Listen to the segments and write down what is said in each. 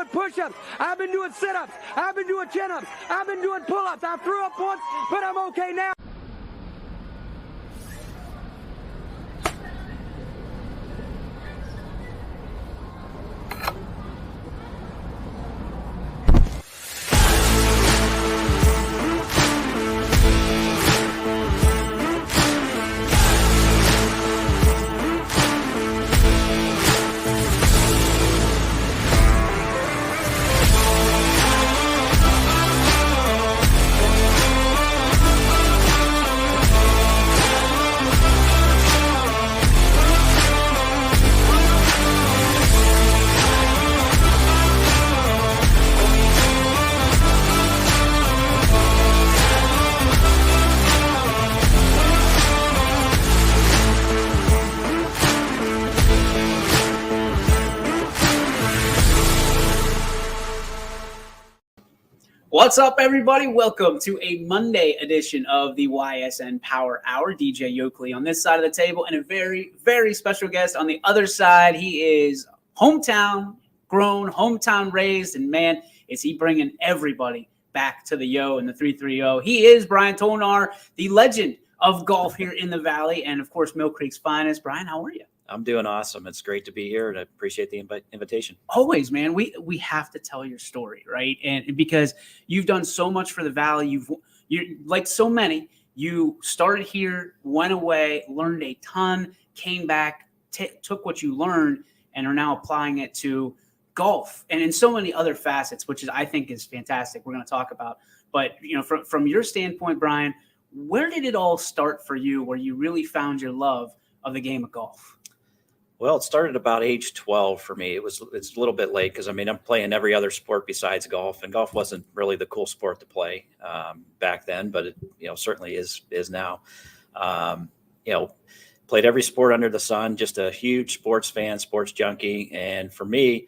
push-ups. I've been doing sit-ups. I've been doing chin-ups. I've been doing pull-ups. I threw up once, but I'm okay now. What's up, everybody? Welcome to a Monday edition of the Ysn Power Hour. DJ Yoakley on this side of the table and a very, very special guest on the other side. He is hometown grown, hometown raised, and man, is he bringing everybody back to the yo and the 330. He is Brian Tolnar, the legend of golf here in the Valley and, of course, Mill Creek's finest. Brian, how are you? I'm doing awesome. It's great to be here, and I appreciate the invitation. Always, man. We have to tell your story, right? And because you've done so much for the Valley, you're like so many. You started here, went away, learned a ton, came back, took what you learned, and are now applying it to golf and in so many other facets, which I think is fantastic. We're going to talk about, but from your standpoint, Brian, where did it all start for you? Where you really found your love of the game of golf? Well, it started about age 12 for me. It's a little bit late because, I'm playing every other sport besides golf, and golf wasn't really the cool sport to play back then, but it certainly is now. Played every sport under the sun, just a huge sports fan, sports junkie. And for me,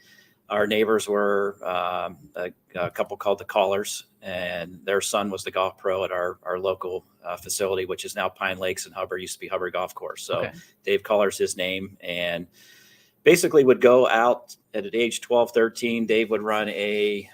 our neighbors were a couple called the Callers, and their son was the golf pro at our local facility, which is now Pine Lakes and Hubbard. Used to be Hubbard Golf Course. So okay. Dave Caller's his name, and basically would go out at age 12, 13. Dave would run a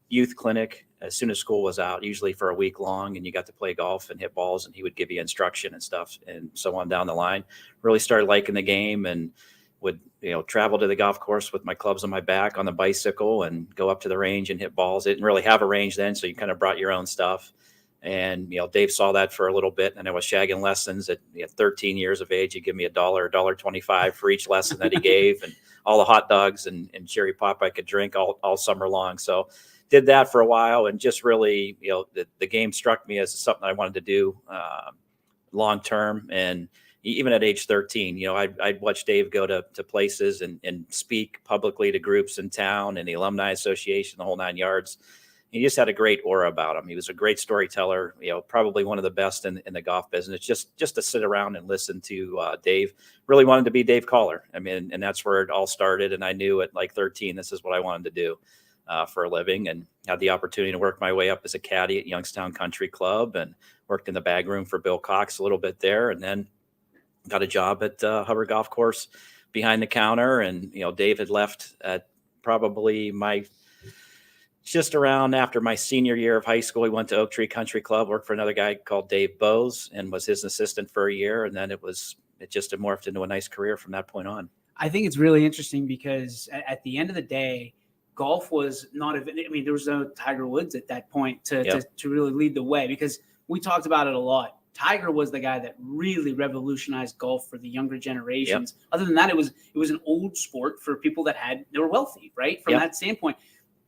youth clinic as soon as school was out, usually for a week long, and you got to play golf and hit balls, and he would give you instruction and stuff and so on down the line. Really started liking the game and would travel to the golf course with my clubs on my back on the bicycle and go up to the range and hit balls. It didn't really have a range then, so you kind of brought your own stuff. And Dave saw that for a little bit, and I was shagging lessons at 13 years of age. He'd give me $1.25 for each lesson that he gave, and all the hot dogs and cherry pop I could drink all summer long. So did that for a while, and just really the game struck me as something I wanted to do long term. And even at age 13, I'd watch Dave go to places and speak publicly to groups in town and the Alumni Association, the whole 9 yards. He just had a great aura about him. He was a great storyteller, probably one of the best in the golf business. Just to sit around and listen to Dave. Really wanted to be Dave Caller. And that's where it all started. And I knew at like 13, this is what I wanted to do for a living, and had the opportunity to work my way up as a caddy at Youngstown Country Club and worked in the bag room for Bill Cox a little bit there. And then got a job at Hubbard Golf Course behind the counter. And, Dave had left at probably just around after my senior year of high school. He went to Oak Tree Country Club, worked for another guy called Dave Bowes, and was his assistant for a year. And then it just morphed into a nice career from that point on. I think it's really interesting because at the end of the day, golf was not there was no Tiger Woods at that point to really lead the way, because we talked about it a lot. Tiger was the guy that really revolutionized golf for the younger generations. Yep. Other than that, it was an old sport for people that were wealthy, right? From that standpoint,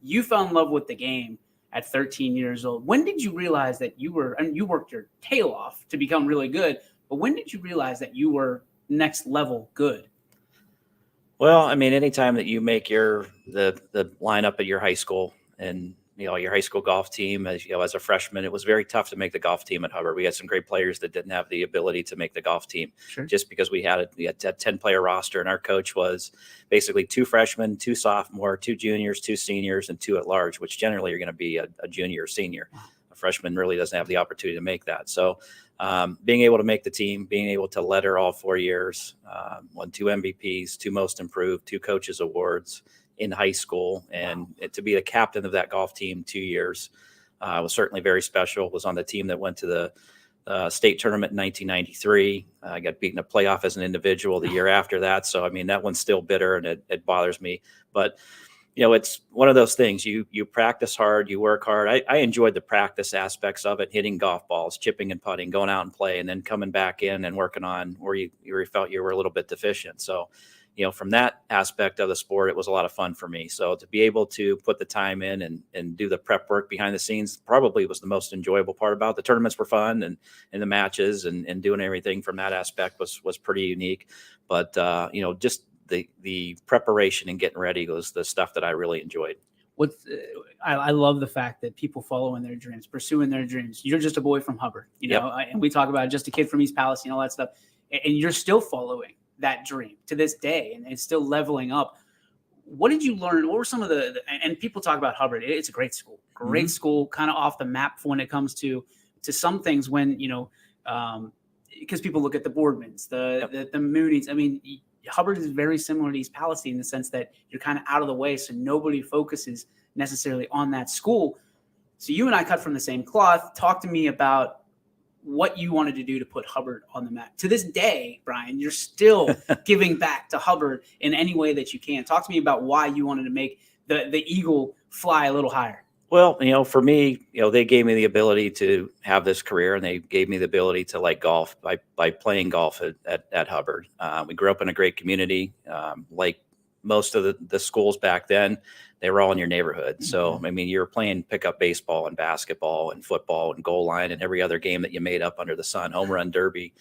you fell in love with the game at 13 years old. When did you realize that you worked your tail off to become really good, but when did you realize that you were next level good? Well, anytime that you make the lineup at your high school and your high school golf team as a freshman, it was very tough to make the golf team at Hubbard. We had some great players that didn't have the ability to make the golf team. Sure. Just because we had a 10-player roster, and our coach was basically 2 freshmen, 2 sophomore, 2 juniors, 2 seniors, and 2 at large, which generally are going to be a junior or senior. A freshman really doesn't have the opportunity to make that. So being able to make the team, being able to letter all 4 years, won 2 MVPs, 2 most improved, 2 coaches awards, in high school, and to be the captain of that golf team 2 years was certainly very special. Was on the team that went to the state tournament in 1993. I got beaten a playoff as an individual the year after that. So, I mean, that one's still bitter and it bothers me. But, it's one of those things. You practice hard, you work hard. I enjoyed the practice aspects of it, hitting golf balls, chipping and putting, going out and play, and then coming back in and working on where you felt you were a little bit deficient. So, from that aspect of the sport, it was a lot of fun for me. So to be able to put the time in and do the prep work behind the scenes probably was the most enjoyable part about it. The tournaments were fun, and the matches and doing everything from that aspect was pretty unique. But, just the preparation and getting ready was the stuff that I really enjoyed. I love the fact that people following their dreams, pursuing their dreams. You're just a boy from Hubbard, and we talk about just a kid from East Palestine, all that stuff. And you're still following that dream to this day, and it's still leveling up. What did you learn? What were some of and people talk about Hubbard. It's a great school, school, kind of off the map when it comes to some things when, because people look at the Boardmans, the Moonies. I mean, Hubbard is very similar to East Palestine in the sense that you're kind of out of the way. So nobody focuses necessarily on that school. So you and I cut from the same cloth. Talk to me about what you wanted to do to put Hubbard on the map. To this day, Brian, you're still giving back to Hubbard in any way that you can. Talk to me about why you wanted to make the Eagle fly a little higher. Well, for me, they gave me the ability to have this career, and they gave me the ability to like golf by playing golf at Hubbard. We grew up in a great community. Like most of the schools back then, they were all in your neighborhood. So, I mean, you're playing pickup baseball and basketball and football and goal line and every other game that you made up under the sun, home run derby.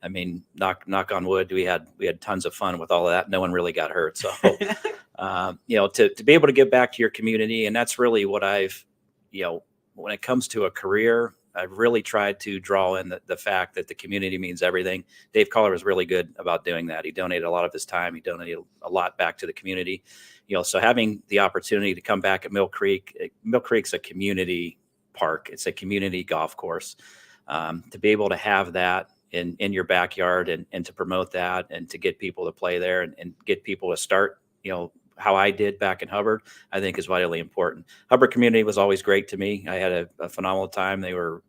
I mean, knock on wood, we had tons of fun with all of that. No one really got hurt. So, to be able to give back to your community, and that's really what I've, when it comes to a career, I've really tried to draw in the fact that the community means everything. Dave Collar was really good about doing that. He donated a lot of his time. He donated a lot back to the community. So having the opportunity to come back at Mill Creek's a community park. It's a community golf course. To be able to have that in your backyard and to promote that and to get people to play there and get people to start, how I did back in Hubbard, I think is vitally important. Hubbard community was always great to me. I had a phenomenal time. They were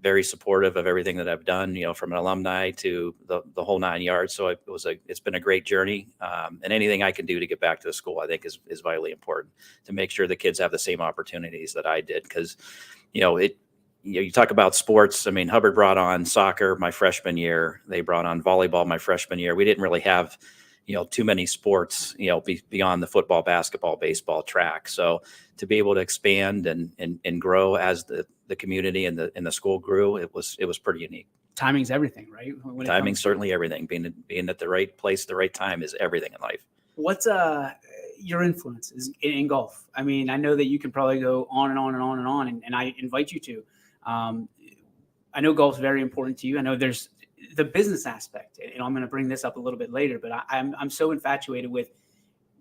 very supportive of everything that I've done, from an alumni to the whole 9 yards. So it's been a great journey. And anything I can do to get back to the school, I think is vitally important to make sure the kids have the same opportunities that I did. Because, you talk about sports. I mean, Hubbard brought on soccer my freshman year. They brought on volleyball my freshman year. We didn't really have too many sports, beyond the football, basketball, baseball, track. So to be able to expand and grow as the community and the school grew, it was pretty unique. Timing's everything, right? Timing's certainly everything. Being at the right place, at the right time is everything in life. What's your influences in golf? I mean, I know that you can probably go on and on and on and on, and I invite you to. I know golf's very important to you. I know there's the business aspect, and I'm going to bring this up a little bit later, but I'm so infatuated with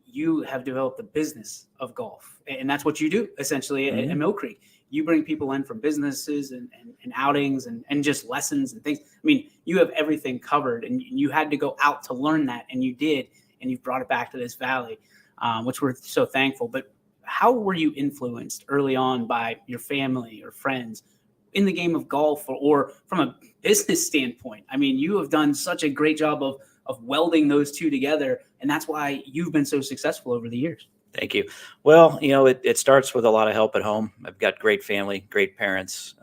you have developed the business of golf, and that's what you do essentially at Mill Creek. You bring people in from businesses and outings and just lessons and things. I mean, you have everything covered, and you had to go out to learn that, and you did, and you've brought it back to this valley, which we're so thankful. But how were you influenced early on by your family or friends in the game of golf or from a business standpoint? I mean, you have done such a great job of welding those two together, and that's why you've been so successful over the years. Thank you. Well, it starts with a lot of help at home. I've got great family, great parents,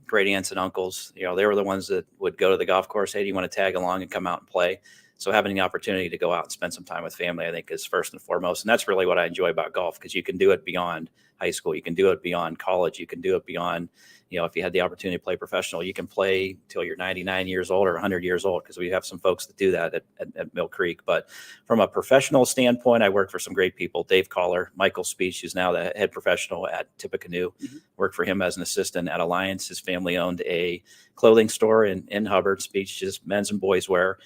great aunts and uncles. They were the ones that would go to the golf course. Hey, do you want to tag along and come out and play? So having the opportunity to go out and spend some time with family, I think, is first and foremost. And that's really what I enjoy about golf, because you can do it beyond high school. You can do it beyond college. You can do it beyond, if you had the opportunity to play professional, you can play till you're 99 years old or 100 years old, because we have some folks that do that at Mill Creek. But from a professional standpoint, I work for some great people. Dave Collar, Michael Speech, who's now the head professional at Tippecanoe, worked for him as an assistant at Alliance. His family owned a clothing store in Hubbard. Speech, just men's and boys wear.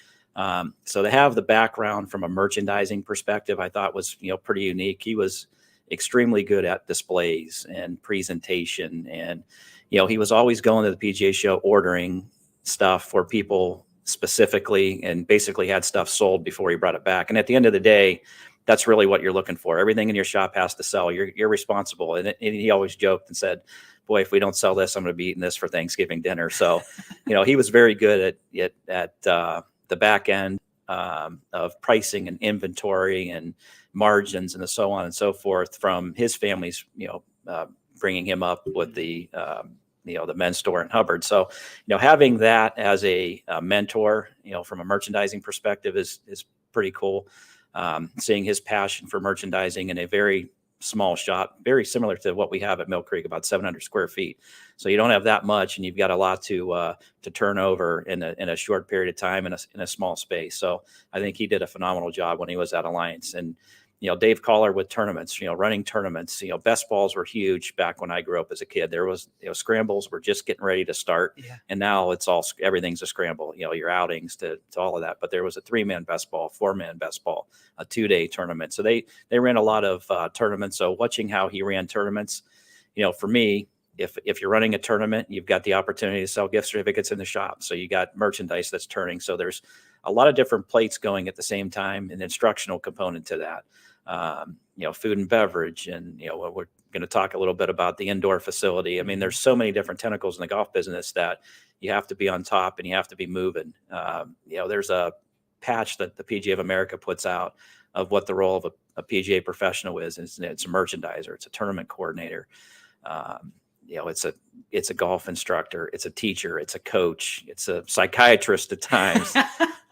So to have the background from a merchandising perspective, I thought was, pretty unique. He was extremely good at displays and presentation. And, he was always going to the PGA show, ordering stuff for people specifically, and basically had stuff sold before he brought it back. And at the end of the day, that's really what you're looking for. Everything in your shop has to sell. You're responsible. And he always joked and said, boy, if we don't sell this, I'm going to be eating this for Thanksgiving dinner. So, he was very good at the back end of pricing and inventory and margins and so on and so forth from his family's, bringing him up with the men's store in Hubbard. So, having that as a mentor, from a merchandising perspective is pretty cool. Seeing his passion for merchandising in a very small shop, very similar to what we have at Mill Creek, about 700 square feet. So you don't have that much, and you've got a lot to turn over in a short period of time in a small space. So I think he did a phenomenal job when he was at Alliance. And Dave Collar with tournaments, running tournaments, best balls were huge back when I grew up as a kid. There was, scrambles were just getting ready to start. Yeah. And now everything's a scramble, your outings to all of that. But there was a 3-man best ball, 4-man best ball, a 2-day tournament. So they ran a lot of tournaments. So watching how he ran tournaments, for me, if you're running a tournament, you've got the opportunity to sell gift certificates in the shop. So you got merchandise that's turning. So there's a lot of different plates going at the same time, an instructional component to that. Food and beverage, and we're going to talk a little bit about the indoor facility. I mean, there's so many different tentacles in the golf business that you have to be on top and you have to be moving. There's a patch that the PGA of America puts out of what the role of a PGA professional is. It's a merchandiser, it's a tournament coordinator. It's a golf instructor, it's a teacher, it's a coach, it's a psychiatrist at times.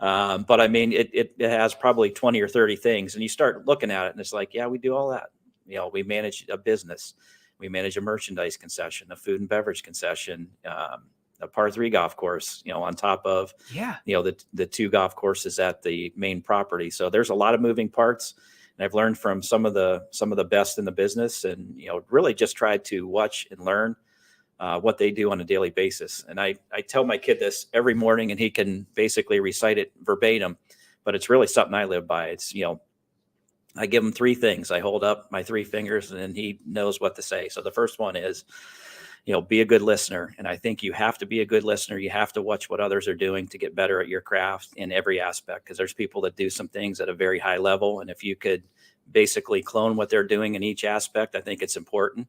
But I mean, it has probably 20 or 30 things, and you start looking at it and it's like, yeah, we do all that. We manage a business, we manage a merchandise concession, a food and beverage concession, a par 3 golf course, on top of, the 2 golf courses at the main property. So there's a lot of moving parts. And I've learned from some of the best in the business, and really just tried to watch and learn what they do on a daily basis. And I tell my kid this every morning, and he can basically recite it verbatim, but it's really something I live by. It's I give him 3 things. I hold up my 3 fingers, and he knows what to say. So the first one is, be a good listener. And I think you have to be a good listener. You have to watch what others are doing to get better at your craft in every aspect, because there's people that do some things at a very high level. And if you could basically clone what they're doing in each aspect, I think it's important.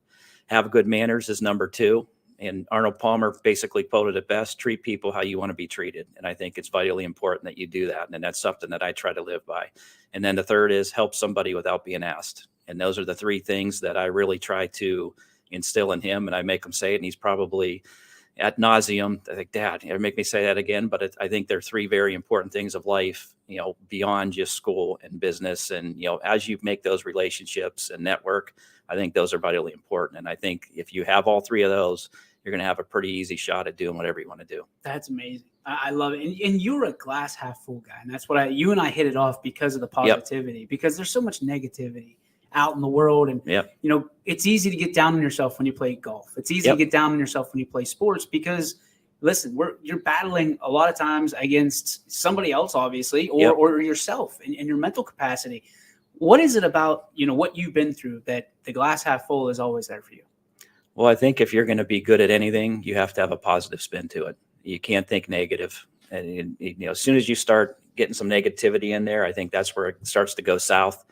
Have good manners is number 2. And Arnold Palmer basically quoted it best: treat people how you want to be treated. And I think it's vitally important that you do that. And that's something that I try to live by. And then the third is help somebody without being asked. And those are the 3 things that I really try to instill in him, and I make him say it, and he's probably ad nauseum. I think, Dad, make me say that again. But I think they're 3 very important things of life, beyond just school and business. And, as you make those relationships and network, I think those are vitally important. And I think if you have all 3 of those, you're going to have a pretty easy shot at doing whatever you want to do. That's amazing. I love it. And you're a glass half full guy. And that's what you and I hit it off because of the positivity, because there's so much negativity out in the world. And, it's easy to get down on yourself when you play golf. It's easy to get down on yourself when you play sports, because listen, you're battling a lot of times against somebody else, obviously, or yourself and your mental capacity. What is it about, what you've been through that the glass half full is always there for you? Well, I think if you're going to be good at anything, you have to have a positive spin to it. You can't think negative. And, as soon as you start getting some negativity in there, I think that's where it starts to go south.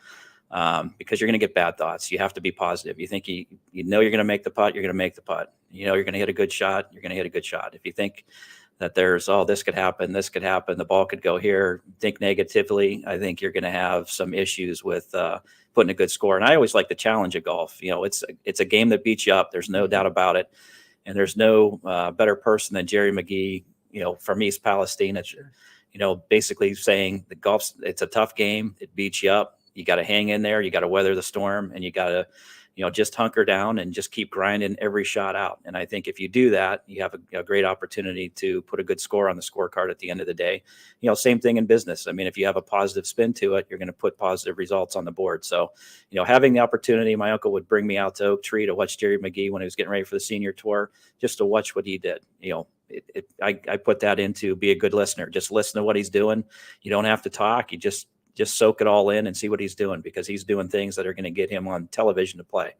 Because you're going to get bad thoughts. You have to be positive. You think you're going to make the putt, you're going to make the putt. You're going to hit a good shot, you're going to hit a good shot. If you think that there's, this could happen, the ball could go here, think negatively, I think you're going to have some issues with putting a good score. And I always like the challenge of golf. It's a game that beats you up. There's no doubt about it. And there's no better person than Jerry McGee, from East Palestine. Basically saying the it's a tough game. It beats you up. You got to hang in there. You got to weather the storm, and you got to, just hunker down and just keep grinding every shot out. And I think if you do that, you have a great opportunity to put a good score on the scorecard at the end of the day. Same thing in business. I mean, if you have a positive spin to it, you're going to put positive results on the board. So, having the opportunity, my uncle would bring me out to Oak Tree to watch Jerry McGee when he was getting ready for the senior tour, just to watch what he did. I put that into be a good listener. Just listen to what he's doing. You don't have to talk. You just soak it all in and see what he's doing, because he's doing things that are going to get him on television to play.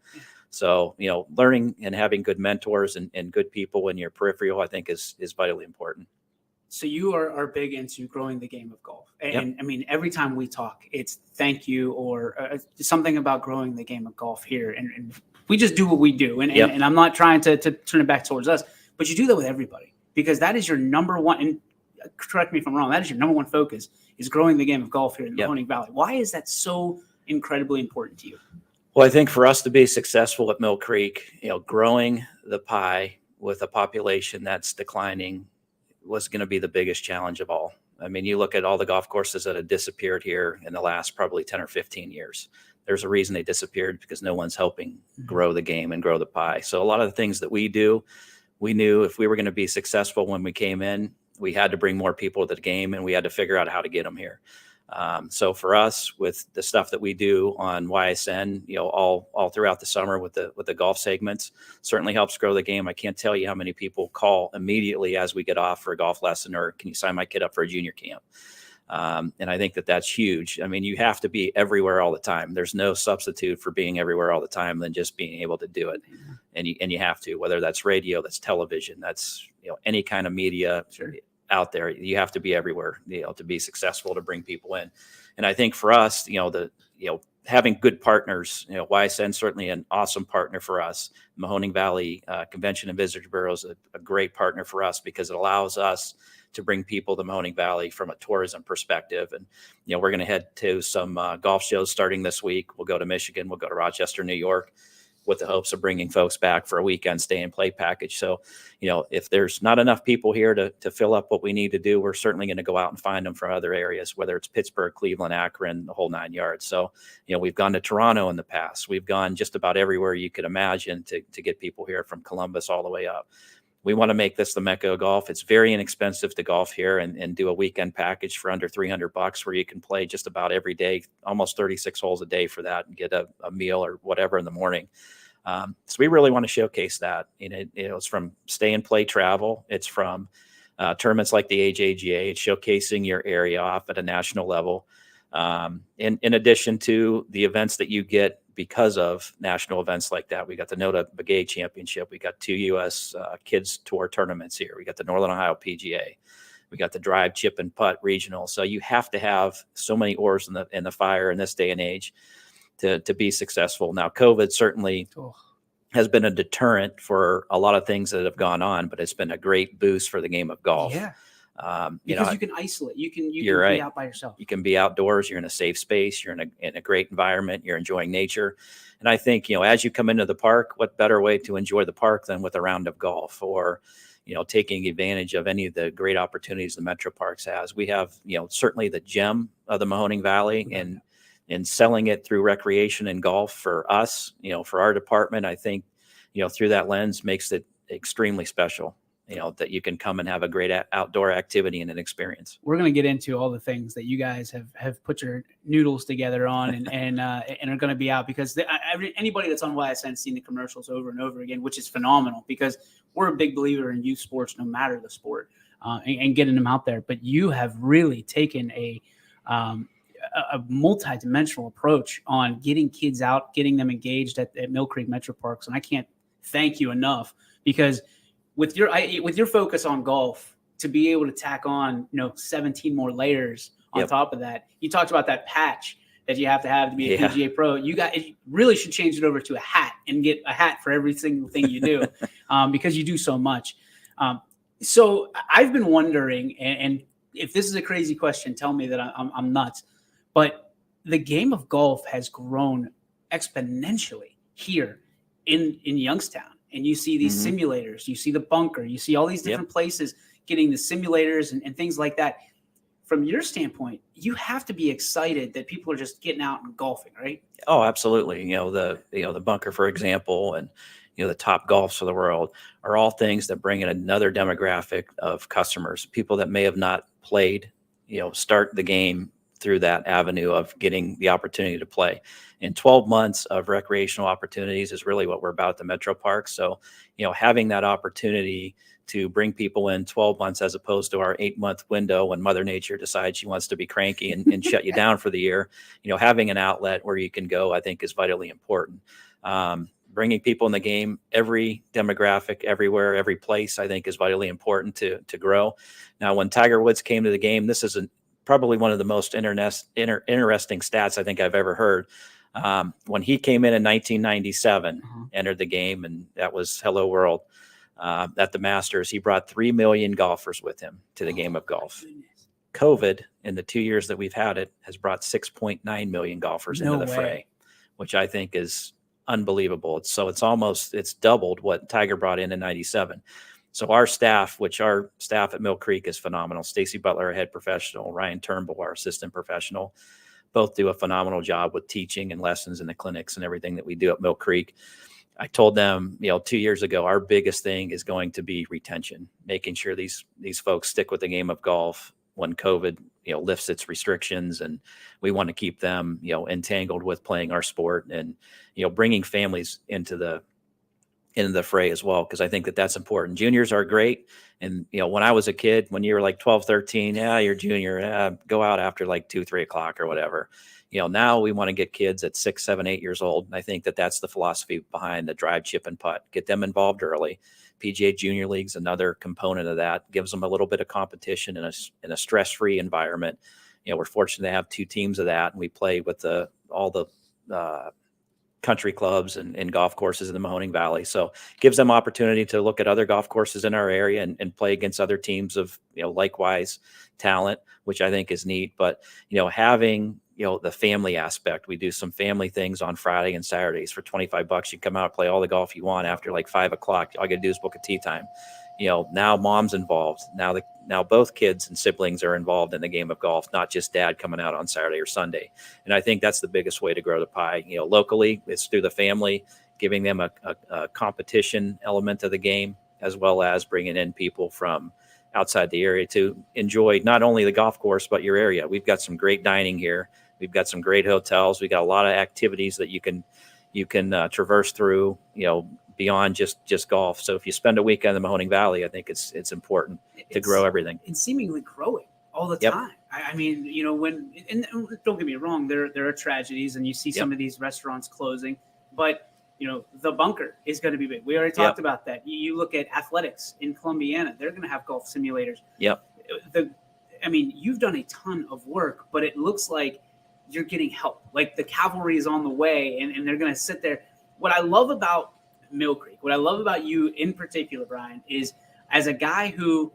So, learning and having good mentors and good people in your peripheral, I think is vitally important. So you are big into growing the game of golf. And I mean, every time we talk, it's thank you or something about growing the game of golf here. And we just do what we do. And I'm not trying to turn it back towards us, but you do that with everybody because that is your number one. And correct me if I'm wrong. That is your number one focus is growing the game of golf here in the Mahoning Valley. Why is that so incredibly important to you? Well, I think for us to be successful at Mill Creek, growing the pie with a population that's declining was going to be the biggest challenge of all. I mean, you look at all the golf courses that have disappeared here in the last probably 10 or 15 years. There's a reason they disappeared because no one's helping grow the game and grow the pie. So a lot of the things that we do, we knew if we were going to be successful when we came in, we had to bring more people to the game and we had to figure out how to get them here. So for us, with the stuff that we do on Ysn, all throughout the summer with the golf segments, certainly helps grow the game. I can't tell you how many people call immediately as we get off for a golf lesson or can you sign my kid up for a junior camp? And I think that that's huge. I mean, you have to be everywhere all the time. There's no substitute for being everywhere all the time than just being able to do it. And you have to, whether that's radio, that's television, that's any kind of media. Sure. Out there, you have to be everywhere, to be successful, to bring people in. And I think for us, having good partners, Ysn certainly an awesome partner for us. Mahoning Valley Convention and Visitor Bureau is a great partner for us because it allows us to bring people to Mahoning Valley from a tourism perspective. And, we're going to head to some golf shows starting this week. We'll go to Michigan, we'll go to Rochester, New York, with the hopes of bringing folks back for a weekend stay and play package. So, if there's not enough people here to fill up what we need to do, we're certainly going to go out and find them from other areas, whether it's Pittsburgh, Cleveland, Akron, the whole 9 yards. So, we've gone to Toronto in the past. We've gone just about everywhere you could imagine to get people here from Columbus all the way up. We want to make this the Mecca of golf. It's very inexpensive to golf here and do a weekend package for under $300 where you can play just about every day, almost 36 holes a day for that and get a meal or whatever in the morning. So we really want to showcase that. It's from stay and play travel. It's from tournaments like the AJGA. It's showcasing your area off at a national level. In addition to the events that you get because of national events like that, we got the Nota Begay Championship. We got 2 U.S. Kids Tour tournaments here. We got the Northern Ohio PGA. We got the Drive, Chip, and Putt Regional. So you have to have so many oars in the fire in this day and age to be successful. Now, COVID certainly has been a deterrent for a lot of things that have gone on, but it's been a great boost for the game of golf. Yeah. Because you can isolate. You can right. be out by yourself. You can be outdoors. You're in a safe space. You're in a great environment. You're enjoying nature. And I think, as you come into the park, what better way to enjoy the park than with a round of golf or, taking advantage of any of the great opportunities the Metro Parks has. We have, certainly the gem of the Mahoning Valley and selling it through recreation and golf for us, for our department, I think, through that lens makes it extremely special. That you can come and have a great outdoor activity and an experience. We're going to get into all the things that you guys have put your noodles together on and are going to be out because anybody that's on Ysn has seen the commercials over and over again, which is phenomenal because we're a big believer in youth sports, no matter the sport, and getting them out there. But you have really taken a multi-dimensional approach on getting kids out, getting them engaged at Mill Creek Metro Parks. And I can't thank you enough because with your focus on golf, to be able to tack on 17 more layers on top of that, you talked about that patch that you have to be a PGA pro. You really should change it over to a hat and get a hat for every single thing you do, because you do so much. So I've been wondering, and if this is a crazy question, tell me that I'm nuts. But the game of golf has grown exponentially here in Youngstown. And you see these simulators, you see the bunker, you see all these different places getting the simulators and things like that. From your standpoint, you have to be excited that people are just getting out and golfing, right? Oh, absolutely. The bunker, for example, and the Top Golfs of the world are all things that bring in another demographic of customers, people that may have not played, start the game through that avenue of getting the opportunity to play. And 12 months of recreational opportunities is really what we're about at the Metro Park. So, having that opportunity to bring people in 12 months as opposed to our 8-month window when Mother Nature decides she wants to be cranky and shut you down for the year, having an outlet where you can go, I think is vitally important. bringing people in the game, every demographic, everywhere, every place, I think is vitally important to grow. Now, when Tiger Woods came to the game, this is probably one of the most interesting stats I think I've ever heard. When he came in 1997, entered the game, and that was Hello World at the Masters, he brought 3 million golfers with him to the game of golf. COVID, in the 2 years that we've had it, has brought 6.9 million golfers into the fray, which I think is unbelievable. It's doubled what Tiger brought in 97. So our staff at Mill Creek is phenomenal. Stacy Butler, our head professional, Ryan Turnbull, our assistant professional, both do a phenomenal job with teaching and lessons in the clinics and everything that we do at Mill Creek. I told them, 2 years ago, our biggest thing is going to be retention, making sure these folks stick with the game of golf when COVID, lifts its restrictions, and we want to keep them, entangled with playing our sport and, bringing families into the fray as well. Cause I think that that's important. Juniors are great. And, when I was a kid, when you were like 12, 13, you're junior, go out after like 2, 3 o'clock or whatever. Now we want to get kids at 6, 7, 8 years old. And I think that that's the philosophy behind the drive, chip, and putt. Get them involved early. PGA Junior League's another component of that. Gives them a little bit of competition in a stress-free environment. We're fortunate to have 2 teams of that, and we play with all the country clubs and golf courses in the Mahoning Valley. So gives them opportunity to look at other golf courses in our area and play against other teams of, likewise talent, which I think is neat. But, having, the family aspect, we do some family things on Friday and Saturdays for $25. You come out, play all the golf you want after like 5 o'clock. All you gotta do is book a tee time. Now mom's involved. Now both kids and siblings are involved in the game of golf, not just dad coming out on Saturday or Sunday. And I think that's the biggest way to grow the pie. Locally, it's through the family, giving them a competition element of the game, as well as bringing in people from outside the area to enjoy not only the golf course, but your area. We've got some great dining here. We've got some great hotels. We got a lot of activities that you can traverse through, beyond just golf. So if you spend a weekend in the Mahoning Valley, I think it's important to grow everything. It's seemingly growing all the time. I mean, and don't get me wrong, there are tragedies, and you see some of these restaurants closing, but the bunker is going to be big. We already talked about that. You look at athletics in Columbiana; they're going to have golf simulators. You've done a ton of work, but it looks like you're getting help. Like the cavalry is on the way, and they're going to sit there. What I love about Mill Creek, what I love about you in particular, Brian, is as a guy who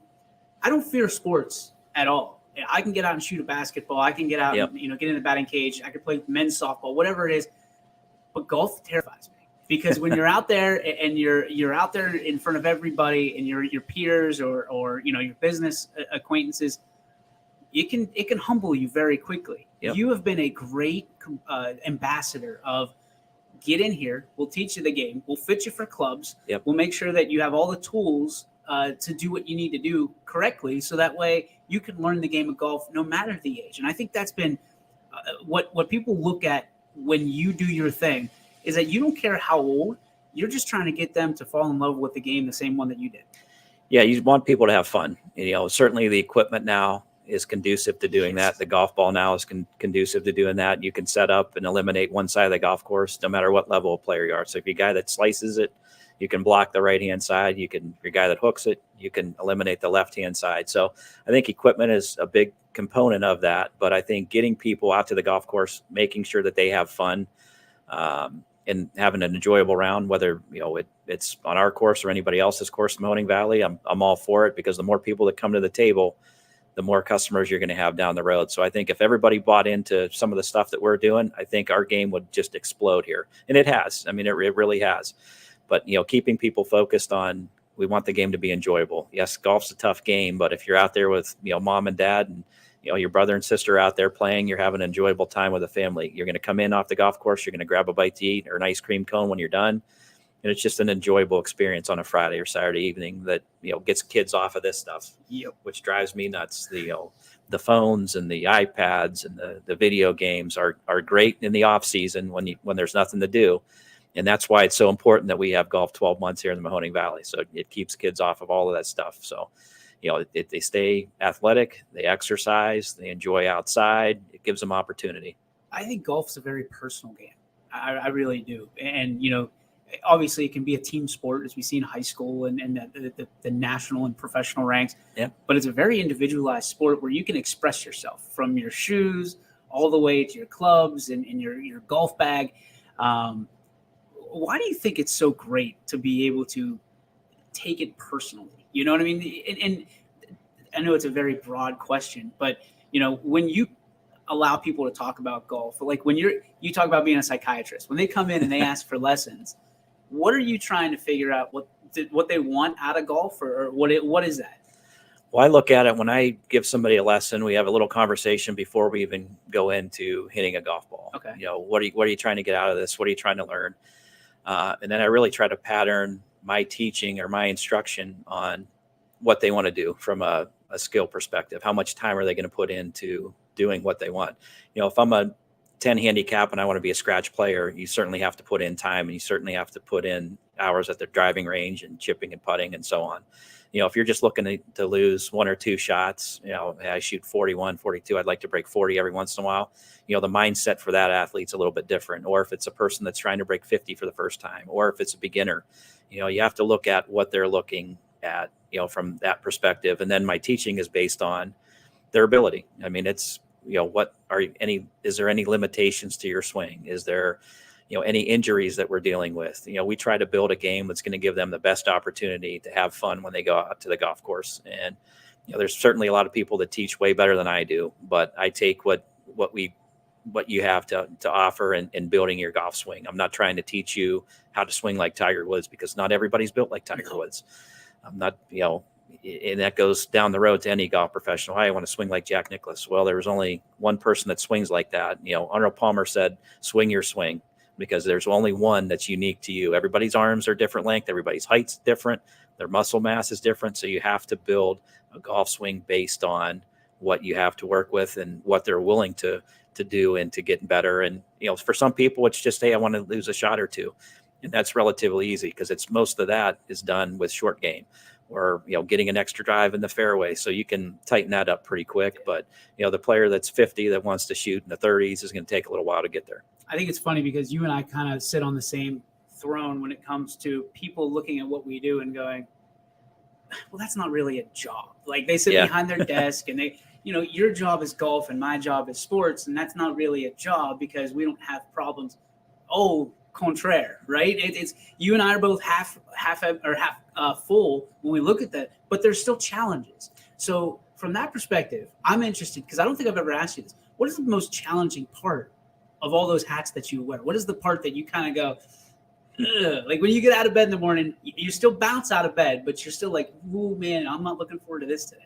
I don't fear sports at all. I can get out and shoot a basketball. I can get out and get in the batting cage. I can play men's softball, whatever it is. But golf terrifies me. Because when you're out there and you're out there in front of everybody and your peers or your business acquaintances, it can humble you very quickly. You have been a great ambassador of get in here. We'll teach you the game. We'll fit you for clubs. We'll make sure that you have all the tools to do what you need to do correctly, so that way you can learn the game of golf no matter the age. And I think that's been what people look at when you do your thing. Is that you don't care how old, you're just trying to get them to fall in love with the game the same one that you did. Yeah, you want people to have fun. Certainly the equipment now is conducive to doing that. The golf ball now is conducive to doing that. You can set up and eliminate one side of the golf course, no matter what level of player you are. So if you're a guy that slices it, you can block the right-hand side. If you're a guy that hooks it, you can eliminate the left-hand side. So I think equipment is a big component of that. But I think getting people out to the golf course, making sure that they have fun, and having an enjoyable round, whether it's on our course or anybody else's course in Mahoning Valley, I'm all for it, because the more people that come to the table, the more customers you're going to have down the road. So I think if everybody bought into some of the stuff that we're doing, I think our game would just explode here, and it has. I mean, it really has. But keeping people focused on, we want the game to be enjoyable. Yes, golf's a tough game, but if you're out there with mom and dad and your brother and sister out there playing, you're having an enjoyable time with the family. You're going to come in off the golf course. You're going to grab a bite to eat or an ice cream cone when you're done. And it's just an enjoyable experience on a Friday or Saturday evening that, gets kids off of this stuff, which drives me nuts. The phones and the iPads and the video games are great in the off season when there's nothing to do. And that's why it's so important that we have golf 12 months here in the Mahoning Valley. So it keeps kids off of all of that stuff. So, they stay athletic, they exercise, they enjoy outside. It gives them opportunity. I think golf's a very personal game. I really do. And, obviously it can be a team sport, as we see in high school and the national and professional ranks. Yeah. But it's a very individualized sport where you can express yourself from your shoes all the way to your clubs and your golf bag. Why do you think it's so great to be able to take it personally? You know what I mean? And I know it's a very broad question, but when you allow people to talk about golf, like when you talk about being a psychiatrist, when they come in and they ask for lessons, what are you trying to figure out what they want out of golf, or what is that? Well, I look at it when I give somebody a lesson, we have a little conversation before we even go into hitting a golf ball. Okay. What are you trying to get out of this? What are you trying to learn? And then I really try to pattern my teaching or my instruction on what they want to do from a skill perspective. How much time are they going to put into doing what they want? If I'm a 10 handicap and I want to be a scratch player, you certainly have to put in time, and you certainly have to put in hours at the driving range and chipping and putting and so on. If you're just looking to lose one or two shots, I shoot 41, 42. I'd like to break 40 every once in a while. The mindset for that athlete's a little bit different. Or if it's a person that's trying to break 50 for the first time, or if it's a beginner, you have to look at what they're looking at, from that perspective. And then my teaching is based on their ability. I mean, it's, is there any limitations to your swing? Is there, any injuries that we're dealing with? We try to build a game that's going to give them the best opportunity to have fun when they go out to the golf course. And, there's certainly a lot of people that teach way better than I do, but I take what you have to offer in building your golf swing. I'm not trying to teach you how to swing like Tiger Woods, because not everybody's built like Tiger Woods. I'm not, and that goes down the road to any golf professional. I want to swing like Jack Nicklaus. Well, there was only one person that swings like that. Arnold Palmer said, swing your swing, because there's only one that's unique to you. Everybody's arms are different length. Everybody's height's different. Their muscle mass is different. So you have to build a golf swing based on what you have to work with and what they're willing to do and to get better. And, for some people, it's just, hey, I want to lose a shot or two. And that's relatively easy, because it's most of that is done with short game, or, getting an extra drive in the fairway. So you can tighten that up pretty quick. But, the player that's 50 that wants to shoot in the 30s is going to take a little while to get there. I think it's funny because you and I kind of sit on the same throne when it comes to people looking at what we do and going, well, that's not really a job. Like they sit behind their desk and they, your job is golf and my job is sports. And that's not really a job because we don't have problems. Oh, contraire, right? It's you and I are both half full when we look at that, but there's still challenges. So from that perspective, I'm interested, because I don't think I've ever asked you this. What is the most challenging part of all those hats that you wear? What is the part that you kind of go, ugh? Like when you get out of bed in the morning, you still bounce out of bed, but you're still like, ooh, man, I'm not looking forward to this today.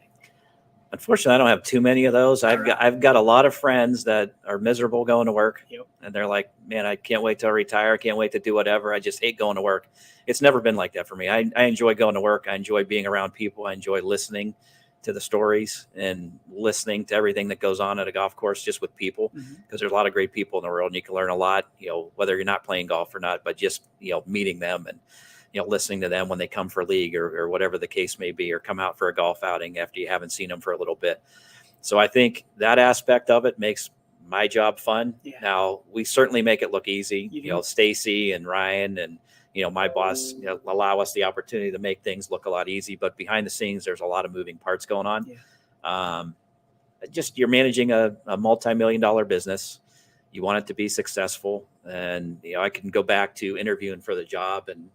Unfortunately, I don't have too many of those. I've got a lot of friends that are miserable going to work. Yep. And they're like, man, I can't wait to retire. I can't wait to do whatever. I just hate going to work. It's never been like that for me. I enjoy going to work. I enjoy being around people. I enjoy listening to the stories and listening to everything that goes on at a golf course, just with people, because there's a lot of great people in the world and you can learn a lot, whether you're not playing golf or not, but just, meeting them and, listening to them when they come for league or whatever the case may be, or come out for a golf outing after you haven't seen them for a little bit. So I think that aspect of it makes my job fun. Yeah. Now we certainly make it look easy. Stacy and Ryan and, my boss allow us the opportunity to make things look a lot easy, but behind the scenes, there's a lot of moving parts going on. Yeah. Just you're managing a multi-million-dollar business. You want it to be successful. And, I can go back to interviewing for the job and,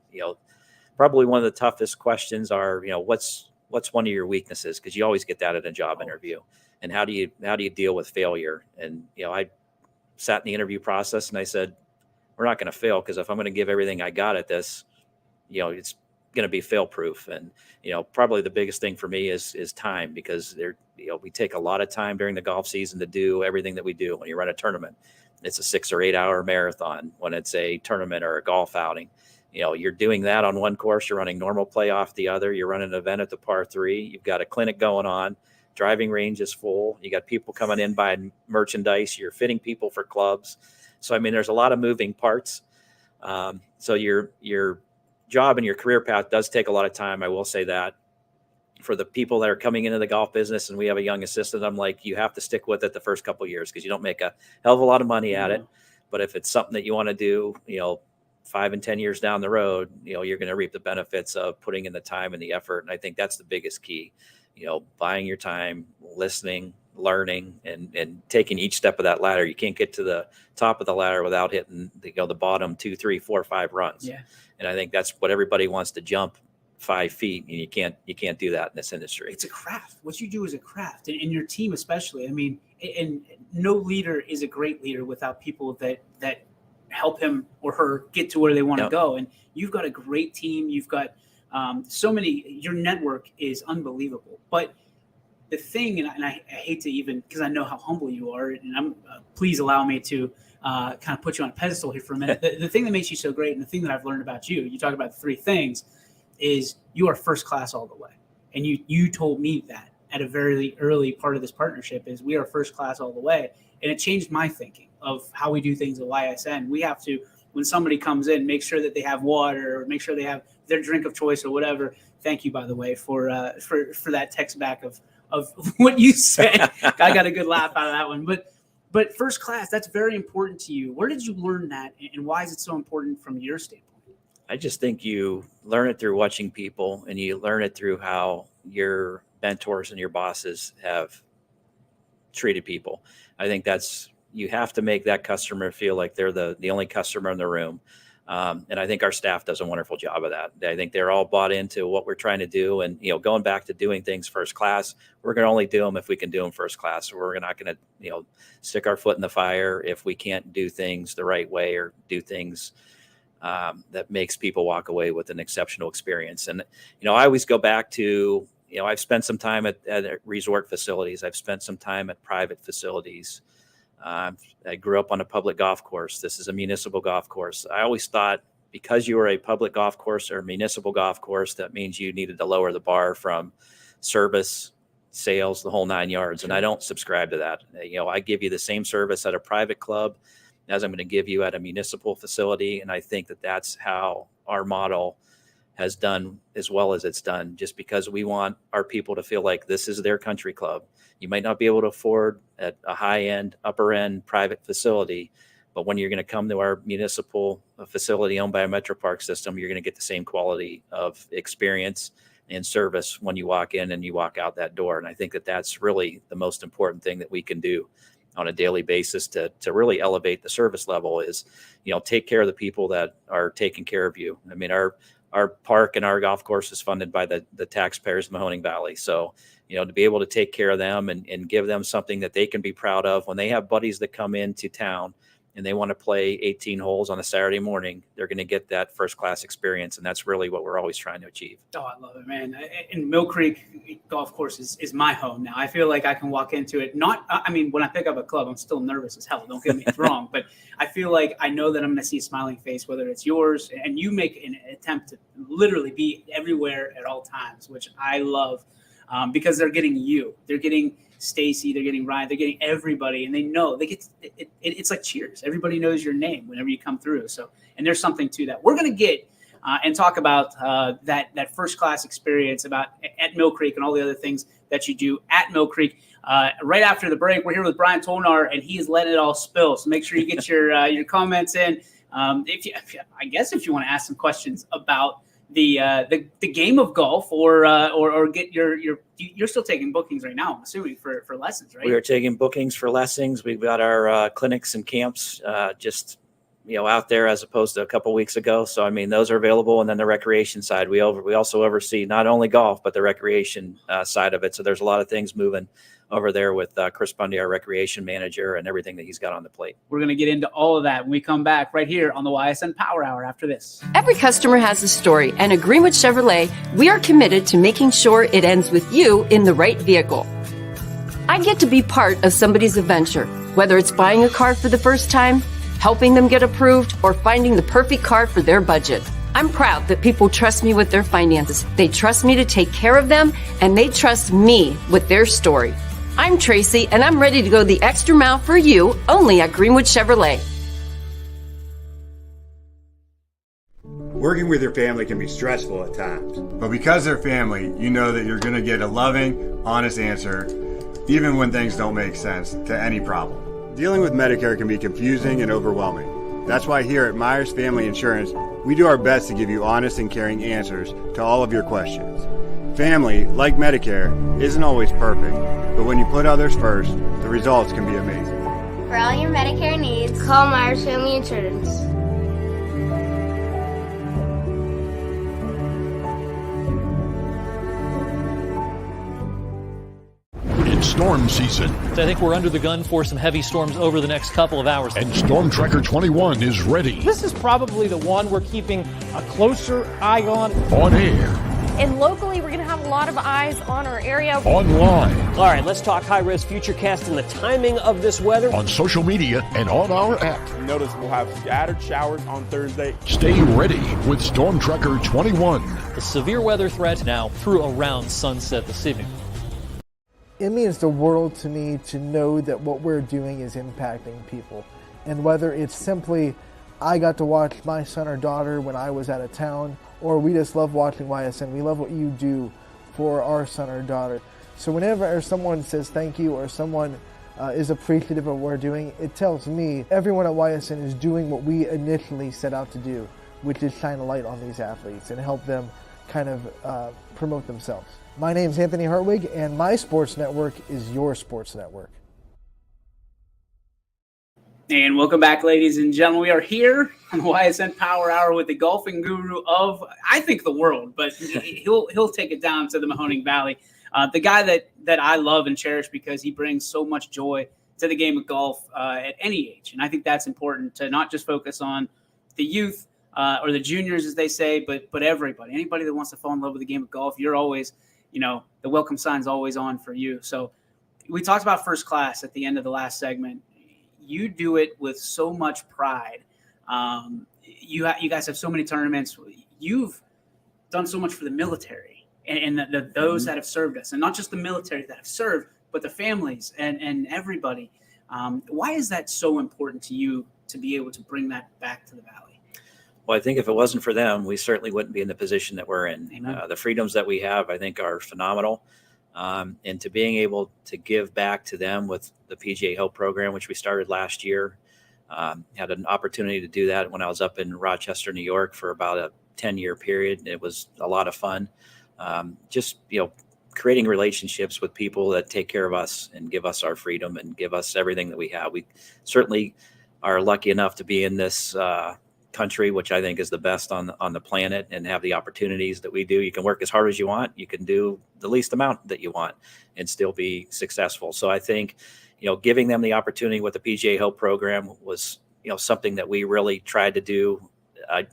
probably one of the toughest questions are, what's one of your weaknesses? Cause you always get that at a job interview. And how do you deal with failure? And, I sat in the interview process and I said, we're not going to fail, because if I'm going to give everything I got at this, it's going to be fail proof. And, probably the biggest thing for me is time, because we take a lot of time during the golf season to do everything that we do. When you run a tournament, it's a 6 or 8 hour marathon. When it's a tournament or a golf outing, you're doing that on one course, you're running normal play off the other, you're running an event at the par 3, you've got a clinic going on, driving range is full, you got people coming in buying merchandise, you're fitting people for clubs. So, I mean, there's a lot of moving parts. So your job and your career path does take a lot of time. I will say that. For the people that are coming into the golf business, and we have a young assistant, I'm like, you have to stick with it the first couple of years, because you don't make a hell of a lot of money at it. But if it's something that you want to do, 5 and 10 years down the road, you're going to reap the benefits of putting in the time and the effort. And I think that's the biggest key, buying your time, listening, learning, and taking each step of that ladder. You can't get to the top of the ladder without hitting the bottom 2, 3, 4, 5 runs. Yeah. And I think that's what everybody wants to jump 5 feet, and you can't do that in this industry. It's a craft. What you do is a craft, and your team especially. I mean, and no leader is a great leader without people that help him or her get to where they want to go. And you've got a great team. You've got so many. Your network is unbelievable. But the thing, and I hate to even, because I know how humble you are, and I'm please allow me to kind of put you on a pedestal here for a minute. The thing that makes you so great, and the thing that I've learned about you, you talk about the 3 things, is you are first class all the way. And you told me that at a very early part of this partnership, is we are first class all the way. And it changed my thinking of how we do things at Ysn. We have to, when somebody comes in, make sure that they have water, or make sure they have their drink of choice or whatever. Thank you, by the way, for that text back of what you said. I got a good laugh out of that one. But first class, that's very important to you. Where did you learn that, and why is it so important from your standpoint? I just think you learn it through watching people, and you learn it through how your mentors and your bosses have treated people. I think you have to make that customer feel like they're the only customer in the room. And I think our staff does a wonderful job of that. I think they're all bought into what we're trying to do. And, going back to doing things first class, we're going to only do them if we can do them first class. We're not going to, stick our foot in the fire if we can't do things the right way, or do things that makes people walk away with an exceptional experience. And, I always go back to, I've spent some time at resort facilities. I've spent some time at private facilities. I grew up on a public golf course. This is a municipal golf course. I always thought, because you were a public golf course or a municipal golf course, that means you needed to lower the bar from service, sales, the whole 9 yards. And I don't subscribe to that. I give you the same service at a private club as I'm going to give you at a municipal facility. And I think that that's how our model has done as well as it's done, just because we want our people to feel like this is their country club. You might not be able to afford at a high-end, upper-end private facility, but when you're going to come to our municipal facility owned by a Metro Park system, you're going to get the same quality of experience and service when you walk in and you walk out that door. And I think that that's really the most important thing that we can do on a daily basis to really elevate the service level is, take care of the people that are taking care of you. I mean, our park and our golf course is funded by the taxpayers of Mahoning Valley. So, to be able to take care of them and give them something that they can be proud of when they have buddies that come into town and they want to play 18 holes on a Saturday morning, they're going to get that first class experience. And that's really what we're always trying to achieve. Oh, I love it, man. And Mill Creek Golf Course is my home now. I feel like I can walk into it. When I pick up a club, I'm still nervous as hell. Don't get me wrong. But I feel like I know that I'm going to see a smiling face, whether it's yours, and you make an attempt to literally be everywhere at all times, which I love, because they're getting you. They're getting Stacy, they're getting Ryan, they're getting everybody, and they know they get it's like cheers. Everybody knows your name whenever you come through. So, and there's something to that. We're going to get and talk about that first class experience about at Mill Creek and all the other things that you do at Mill Creek right after the break. We're here with Brian Tolnar, and he is letting it all spill. So make sure you get your comments in. If you want to ask some questions about the game of golf, or get you're still taking bookings right now, I'm assuming, for lessons, right? We are taking bookings for lessons. We've got our clinics and camps just out there as opposed to a couple weeks ago. So I mean, those are available. And then the recreation side, we also oversee not only golf but the recreation side of it. So there's a lot of things moving over there with Chris Bundy, our recreation manager, and everything that he's got on the plate. We're going to get into all of that when we come back right here on the Ysn Power Hour after this. Every customer has a story, and at Greenwood Chevrolet, we are committed to making sure it ends with you in the right vehicle. I get to be part of somebody's adventure, whether it's buying a car for the first time, helping them get approved, or finding the perfect car for their budget. I'm proud that people trust me with their finances. They trust me to take care of them, and they trust me with their story. I'm Tracy, and I'm ready to go the extra mile for you, only at Greenwood Chevrolet. Working with your family can be stressful at times. But because they're family, you know that you're going to get a loving, honest answer, even when things don't make sense, to any problem. Dealing with Medicare can be confusing and overwhelming. That's why here at Myers Family Insurance, we do our best to give you honest and caring answers to all of your questions. Family, like Medicare, isn't always perfect, but when you put others first, the results can be amazing. For all your Medicare needs, call Myers Family Insurance. Storm season. I think we're under the gun for some heavy storms over the next couple of hours. And Storm Tracker 21 is ready. This is probably the one we're keeping a closer eye on. On air. And locally, we're going to have a lot of eyes on our area. Online. All right, let's talk high-risk futurecast and the timing of this weather. On social media and on our app. Notice we'll have scattered showers on Thursday. Stay ready with Storm Tracker 21. The severe weather threat now through around sunset this evening. It means the world to me to know that what we're doing is impacting people. And whether it's simply, I got to watch my son or daughter when I was out of town, or we just love watching YSN. We love what you do for our son or daughter. So whenever someone says thank you or someone is appreciative of what we're doing, it tells me everyone at YSN is doing what we initially set out to do, which is shine a light on these athletes and help them kind of promote themselves. My name is Anthony Hartwig, and my sports network is your sports network. And welcome back, ladies and gentlemen. We are here on the Ysn Power Hour with the golfing guru of, I think, the world, but he'll take it down to the Mahoning Valley. The guy that I love and cherish because he brings so much joy to the game of golf at any age. And I think that's important to not just focus on the youth or the juniors, as they say, but everybody. Anybody that wants to fall in love with the game of golf, you're always – the welcome sign's always on for you. So we talked about first class at the end of the last segment. You do it with so much pride. You guys have so many tournaments. You've done so much for the military and those that have served us, and not just the military that have served, but the families and everybody. Why is that so important to you to be able to bring that back to the Valley? Well, I think if it wasn't for them, we certainly wouldn't be in the position that we're in. The freedoms that we have, I think, are phenomenal. And to being able to give back to them with the PGA Help program, which we started last year, had an opportunity to do that when I was up in Rochester, New York for about a 10-year period. It was a lot of fun. Creating relationships with people that take care of us and give us our freedom and give us everything that we have. We certainly are lucky enough to be in this country, which I think is the best on the planet, and have the opportunities that we do. You can work as hard as you want. You can do the least amount that you want and still be successful. So I think, giving them the opportunity with the PGA Help program was, something that we really tried to do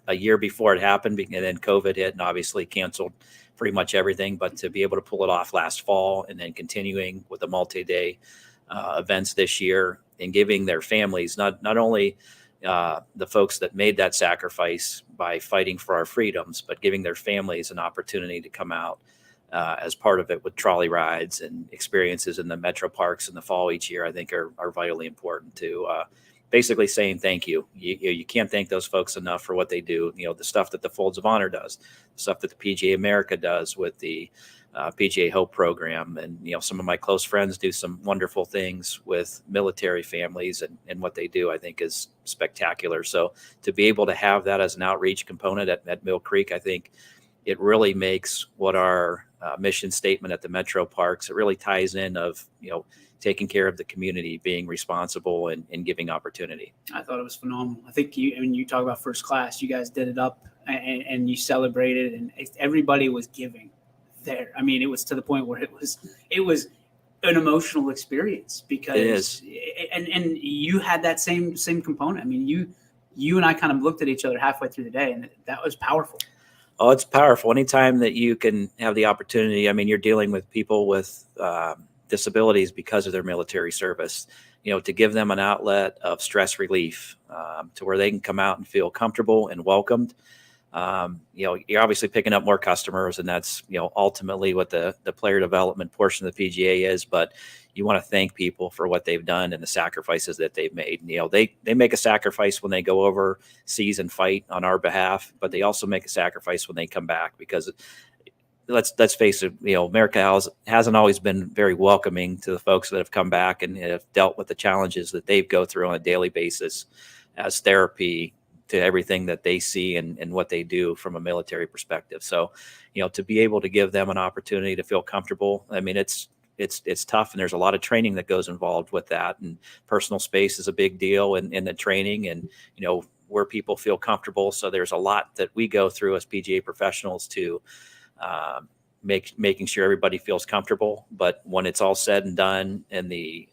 a year before it happened, and then COVID hit and obviously canceled pretty much everything. But to be able to pull it off last fall and then continuing with the multi-day events this year and giving their families, not only the folks that made that sacrifice by fighting for our freedoms, but giving their families an opportunity to come out as part of it with trolley rides and experiences in the metro parks in the fall each year, I think are vitally important to basically saying thank you. You can't thank those folks enough for what they do. The stuff that the Folds of Honor does, the stuff that the PGA America does with the PGA Hope program. And, some of my close friends do some wonderful things with military families, and what they do, I think, is spectacular. So to be able to have that as an outreach component at Mill Creek, I think it really makes what our mission statement at the metro parks, it really ties in of, taking care of the community, being responsible and giving opportunity. I thought it was phenomenal. I think you talk about first class, you guys did it up and you celebrated, and everybody was giving there. I mean, it was to the point where it was an emotional experience because it is. And you had that same component. I mean, you and I kind of looked at each other halfway through the day, and that was powerful. Oh, it's powerful. Anytime that you can have the opportunity, I mean, you're dealing with people with disabilities because of their military service, to give them an outlet of stress relief, to where they can come out and feel comfortable and welcomed. You're obviously picking up more customers, and that's, ultimately what the player development portion of the PGA is. But you want to thank people for what they've done and the sacrifices that they've made. They make a sacrifice when they go overseas and fight on our behalf, but they also make a sacrifice when they come back, because let's face it, America hasn't always been very welcoming to the folks that have come back and have dealt with the challenges that they go through on a daily basis. as therapy to everything that they see and what they do from a military perspective. So, to be able to give them an opportunity to feel comfortable, I mean, it's tough, and there's a lot of training that goes involved with that, and personal space is a big deal in the training, and where people feel comfortable. So there's a lot that we go through as PGA professionals to making sure everybody feels comfortable. But when it's all said and done, and the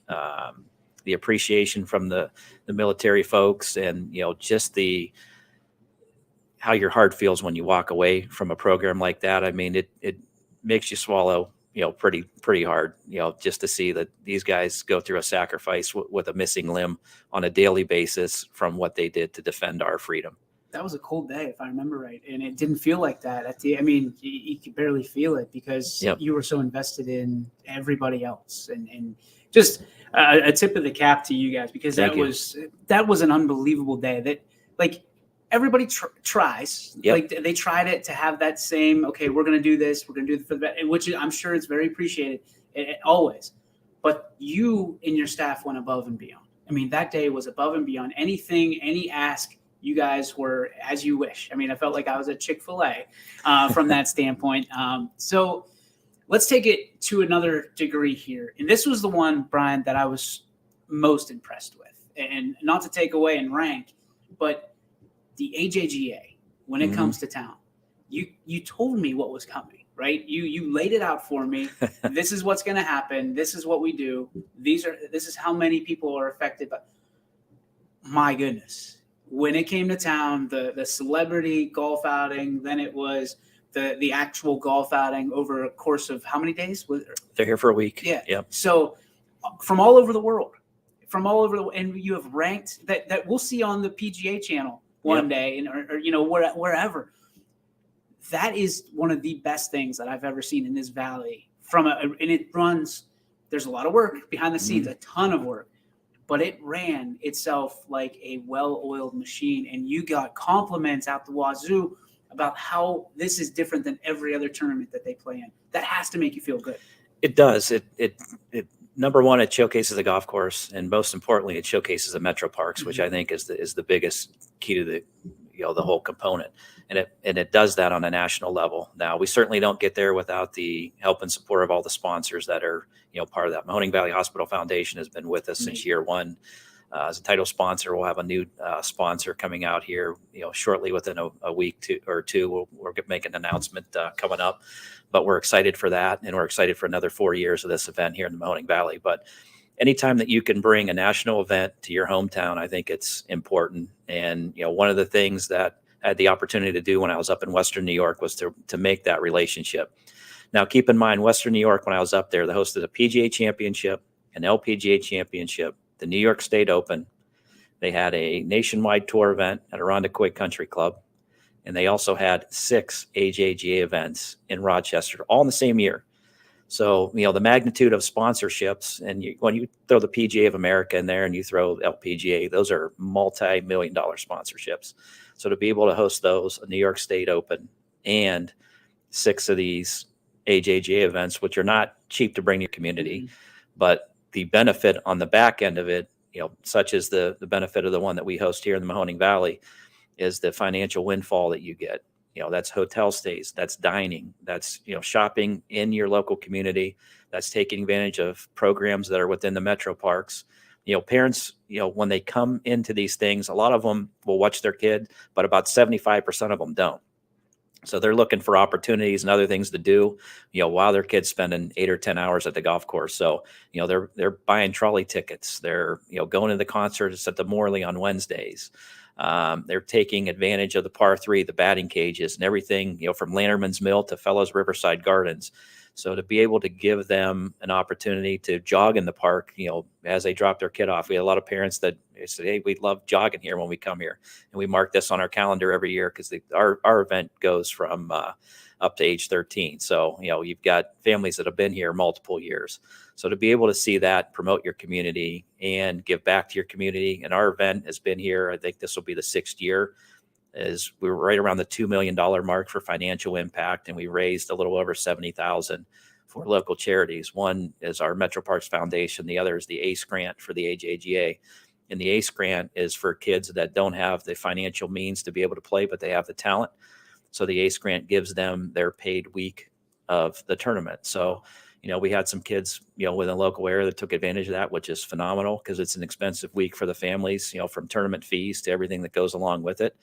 appreciation from the military folks, and just how your heart feels when you walk away from a program like that, I mean, it makes you swallow pretty hard, just to see that these guys go through a sacrifice with a missing limb on a daily basis from what they did to defend our freedom. That was a cold day, if I remember right. And it didn't feel like that you could barely feel it because you were so invested in everybody else. And just a tip of the cap to you guys, because that was an unbelievable day that, like, everybody tries. Yep. Like, they tried to have that same, okay, we're going to do this, we're going to do it for the best, which I'm sure it's very appreciated always. But you and your staff went above and beyond. I mean, that day was above and beyond anything, any ask. You guys were as you wish. I mean, I felt like I was at Chick-fil-A from that standpoint. So let's take it to another degree here. And this was the one, Brian, that I was most impressed with. And not to take away in rank, but the AJGA, when it comes to town, you told me what was coming, right? You laid it out for me. This is what's going to happen. This is what we do. This is how many people are affected. But my goodness, when it came to town, the celebrity golf outing, then it was the actual golf outing over a course of how many days? They're here for a week. Yeah. Yep. So from all over the world, and you have ranked that we'll see on the PGA channel one day, and or wherever. That is one of the best things that I've ever seen in this valley. And it runs. There's a lot of work behind the scenes, a ton of work, but it ran itself like a well-oiled machine. And you got compliments out the wazoo about how this is different than every other tournament that they play in. That has to make you feel good. It does. It number one, it showcases the golf course, and most importantly, it showcases the metro parks, which I think is the biggest key to the whole component. And it does that on a national level. Now, we certainly don't get there without the help and support of all the sponsors that are part of that. Mahoning Valley Hospital Foundation has been with us since year one. As a title sponsor, we'll have a new sponsor coming out here, shortly within a week or two. We'll make an announcement coming up, but we're excited for that, and we're excited for another 4 years of this event here in the Mahoning Valley. But anytime that you can bring a national event to your hometown, I think it's important. And one of the things that I had the opportunity to do when I was up in Western New York was to make that relationship. Now, keep in mind, Western New York, when I was up there, they hosted a PGA Championship, an LPGA Championship, the New York State Open. They had a nationwide tour event at Irondequoit Country Club, and they also had 6 AJGA events in Rochester, all in the same year. So, the magnitude of sponsorships, and when you throw the PGA of America in there and you throw LPGA, those are multi-million-dollar sponsorships. So to be able to host those, a New York State Open, and 6 of these AJGA events, which are not cheap to bring to your community, but the benefit on the back end of it, such as the benefit of the one that we host here in the Mahoning Valley, is the financial windfall that you get. That's hotel stays, that's dining, that's, shopping in your local community, that's taking advantage of programs that are within the metro parks. Parents, when they come into these things, a lot of them will watch their kid, but about 75% of them don't. So they're looking for opportunities and other things to do, while their kid's spending 8 or 10 hours at the golf course. So, they're buying trolley tickets. They're, going to the concerts at the Morley on Wednesdays. They're taking advantage of the par 3, the batting cages, and everything, from Lanterman's Mill to Fellows Riverside Gardens. So to be able to give them an opportunity to jog in the park, as they drop their kid off, we had a lot of parents that said, "Hey, we love jogging here when we come here," and we mark this on our calendar every year because our event goes from up to age 13. So you've got families that have been here multiple years. So to be able to see that, promote your community, and give back to your community, and our event has been here. I think this will be the 6th year. Is we were right around the $2 million mark for financial impact, and we raised a little over $70,000 for local charities. One is our Metro Parks Foundation. The other is the ACE grant for the AJGA. And the ACE grant is for kids that don't have the financial means to be able to play, but they have the talent. So the ACE grant gives them their paid week of the tournament. So, we had some kids, within the local area that took advantage of that, which is phenomenal because it's an expensive week for the families, from tournament fees to everything that goes along with it.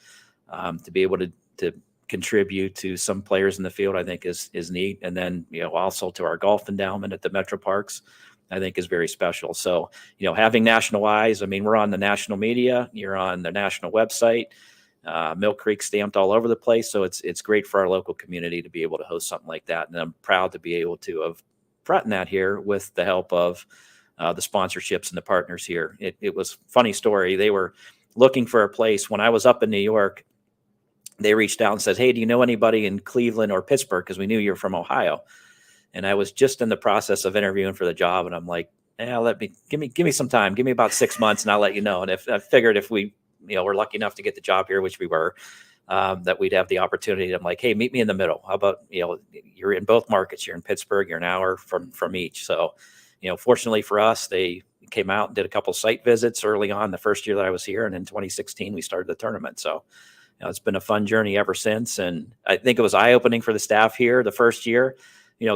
To be able to contribute to some players in the field, I think is neat. And then, also to our golf endowment at the Metro Parks, I think is very special. So, having national eyes, I mean, we're on the national media, you're on the national website, Mill Creek stamped all over the place. So it's great for our local community to be able to host something like that. And I'm proud to be able to have brought that here with the help of the sponsorships and the partners here. It was a funny story. They were looking for a place when I was up in New York. They reached out and said, "Hey, do you know anybody in Cleveland or Pittsburgh? Because we knew you're from Ohio." And I was just in the process of interviewing for the job. And I'm like, give me some time, give me about 6 months and I'll let you know. And if I figured if we, were lucky enough to get the job here, which we were, that we'd have the opportunity. I'm like, hey, meet me in the middle. How about, you're in both markets. You're in Pittsburgh. You're an hour from each. So, fortunately for us, they came out and did a couple site visits early on the first year that I was here. And in 2016, we started the tournament. So, it's been a fun journey ever since. And I think it was eye-opening for the staff here the first year,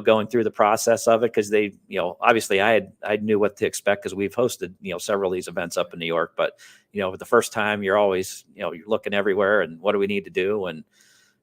going through the process of it. Cause they, obviously I knew what to expect because we've hosted, several of these events up in New York, but, the first time you're always, you're looking everywhere and what do we need to do? And,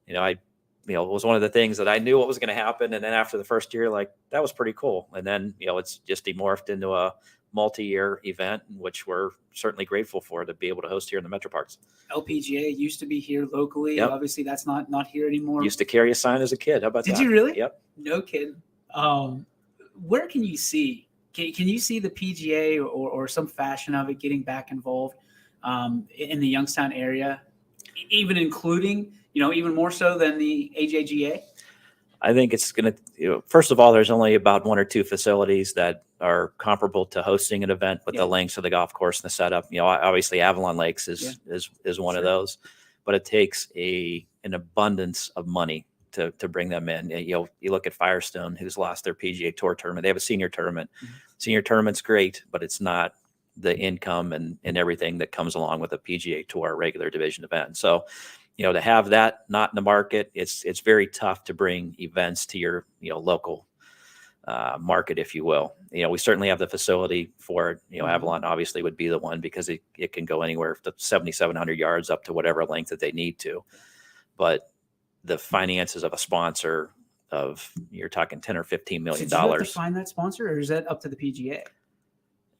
it was one of the things that I knew what was going to happen. And then after the first year, like that was pretty cool. And then, it's just morphed into a multi-year event, which we're certainly grateful for to be able to host here in the Metro Parks. LPGA used to be here locally. Yep. Obviously that's not here anymore. Used to carry a sign as a kid. How about that? Did you really? Yep. No kidding. Where can you see, can you see the PGA or some fashion of it getting back involved in the Youngstown area, even including, even more so than the AJGA? I think it's going to, first of all, there's only about 1 or 2 facilities that are comparable to hosting an event with the lengths of the golf course and the setup. Obviously Avalon Lakes is one of those, but it takes an abundance of money to bring them in. You look at Firestone, who's lost their PGA Tour tournament. They have a senior tournament. Mm-hmm. Senior tournament's great, but it's not the income and everything that comes along with a PGA Tour regular division event. So, to have that not in the market, it's very tough to bring events to your, local market, if you will. We certainly have the facility for it. Avalon obviously would be the one because it can go anywhere to 7,700 yards up to whatever length that they need to. But the finances of a sponsor you're talking $10 or $15 million. So do you have to find that sponsor, or is that up to the PGA?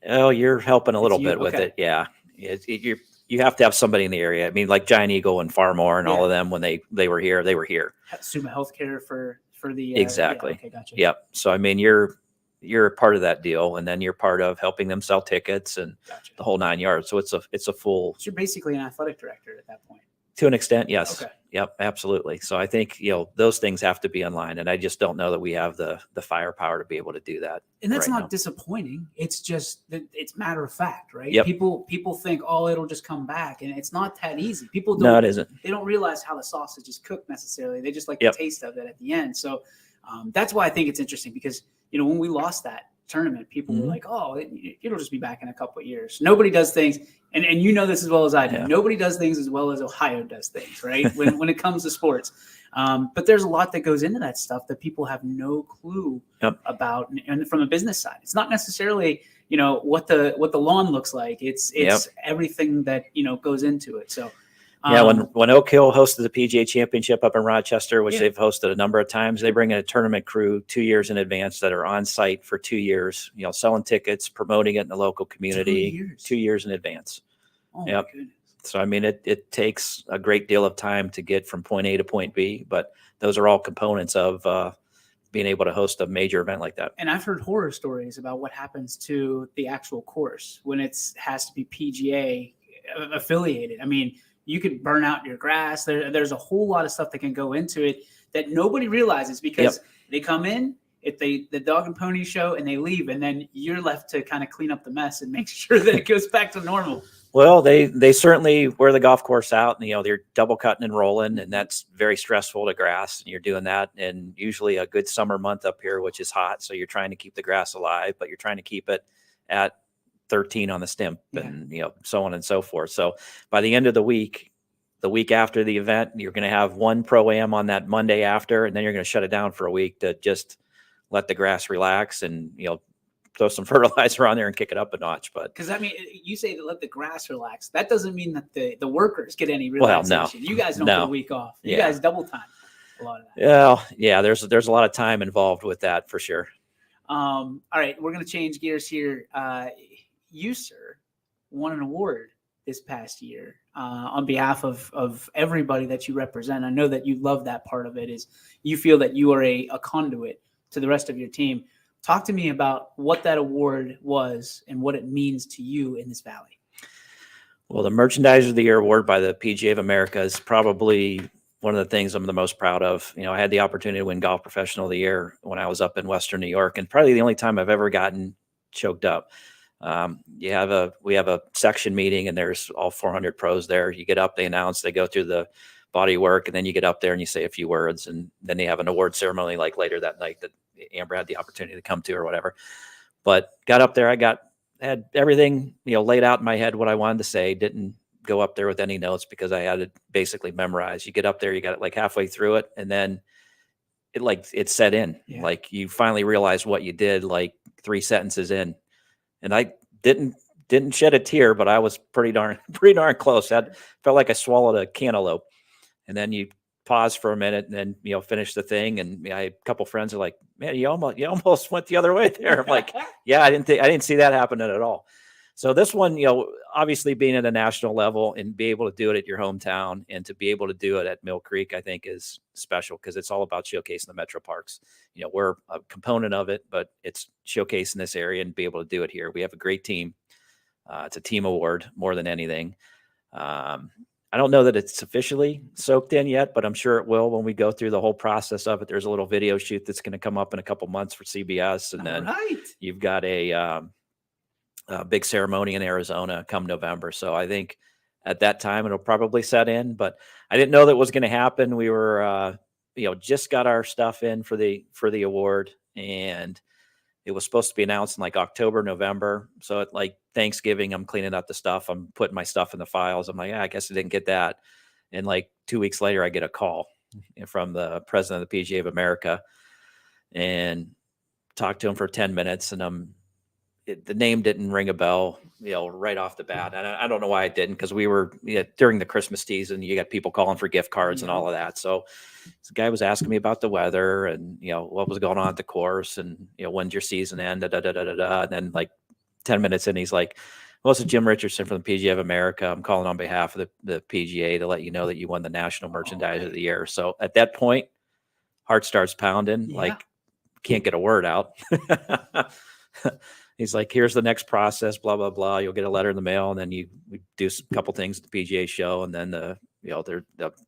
Oh, you're helping a little bit with it. Yeah. You have to have somebody in the area. I mean, like Giant Eagle and Farmore and all of them, when they were here, they were here. Suma Healthcare for the exactly. Okay, gotcha. Yep. So I mean, you're a part of that deal, and then you're part of helping them sell tickets and the whole 9 yards. So it's a full. So you're basically an athletic director at that point. To an extent, yes. Okay. Yep, absolutely. So I think, those things have to be in line, and I just don't know that we have the firepower to be able to do that. And that's right not now. Disappointing. It's just that it's matter of fact, right? Yep. People think, oh, it'll just come back, and it's not that easy. People don't. No, it isn't. They don't realize how the sausage is cooked necessarily. They just like the taste of it at the end. So that's why I think it's interesting because when we lost that tournament, people were like, oh, it'll just be back in a couple of years. Nobody does things. And this as well as I do. Yeah. Nobody does things as well as Ohio does things, right? when it comes to sports. But there's a lot that goes into that stuff that people have no clue about. And from a business side, it's not necessarily, what the lawn looks like. It's everything that, goes into it. So when Oak Hill hosted the PGA Championship up in Rochester, which they've hosted a number of times, they bring in a tournament crew 2 years in advance that are on site for 2 years, selling tickets, promoting it in the local community 2 years in advance. Oh, my goodness. So, I mean, it takes a great deal of time to get from point A to point B, but those are all components of being able to host a major event like that. And I've heard horror stories about what happens to the actual course when it has to be PGA affiliated. I mean, you could burn out your grass. There's a whole lot of stuff that can go into it that nobody realizes because they come in, the dog and pony show, and they leave, and then you're left to kind of clean up the mess and make sure that it goes back to normal. Well, they certainly wear the golf course out, and they're double cutting and rolling, and that's very stressful to grass. And you're doing that, and usually a good summer month up here, which is hot, so you're trying to keep the grass alive, but you're trying to keep it at 13 on the stimp and, so on and so forth. So by the end of the week after the event, you're going to have one pro-am on that Monday after, and then you're going to shut it down for a week to just let the grass relax and, throw some fertilizer on there and kick it up a notch. But because you say to let the grass relax. That doesn't mean that the workers get any relaxation. Well, no. You guys don't get a week off. You guys double time a lot of that. Yeah. There's a lot of time involved with that for sure. All right, we're going to change gears here. You, sir, won an award this past year on behalf of everybody that you represent. I know that you love that part of it, is you feel that you are a conduit to the rest of your team. Talk to me about what that award was and what it means to you in this valley. Well, the Merchandiser of the Year award by the PGA of America is probably one of the things I'm the most proud of. I had the opportunity to win Golf Professional of the Year when I was up in Western New York, and probably the only time I've ever gotten choked up. We have a section meeting, and there's all 400 pros there. You get up, they announce, they go through the body work, and then you get up there and you say a few words, and then they have an award ceremony like later that night that Amber had the opportunity to come to or whatever. But got up there, had everything, laid out in my head what I wanted to say. Didn't go up there with any notes because I had it basically memorized. You get up there, you got it like halfway through it, and then it set in. Yeah. Like you finally realize what you did like 3 sentences in. And I didn't shed a tear, but I was pretty darn close. Felt like I swallowed a cantaloupe. And then you pause for a minute and then, finish the thing. And I had a couple friends are like, man, you almost went the other way there. I'm like, yeah, I didn't see that happening at all. So this one, obviously being at a national level and be able to do it at your hometown and to be able to do it at Mill Creek, I think is special because it's all about showcasing the metro parks. We're a component of it, but it's showcasing this area and be able to do it here. We have a great team. It's a team award more than anything. I don't know that it's officially soaked in yet, but I'm sure it will when we go through the whole process of it. There's a little video shoot that's going to come up in a couple months for CBS. And then you've got a big ceremony in Arizona come November. So I think at that time it'll probably set in, but I didn't know that was going to happen. We were, just got our stuff in for the award, and it was supposed to be announced in like October, November. So at like Thanksgiving, I'm cleaning up the stuff. I'm putting my stuff in the files. I'm like, I guess I didn't get that. And like 2 weeks later, I get a call from the president of the PGA of America and talked to him for 10 minutes. And the name didn't ring a bell, right off the bat. And I don't know why it didn't, because we were during the Christmas season, you got people calling for gift cards and all of that. So this guy was asking me about the weather and, what was going on at the course and, when's your season end, And then like 10 minutes in, he's like, well, this is Jim Richardson from the PGA of America. I'm calling on behalf of the PGA to let you know that you won the National Merchandiser of the Year. So at that point, heart starts pounding, like can't get a word out. He's like, here's the next process, blah, blah, blah. You'll get a letter in the mail. And then we do a couple things at the PGA show. And then the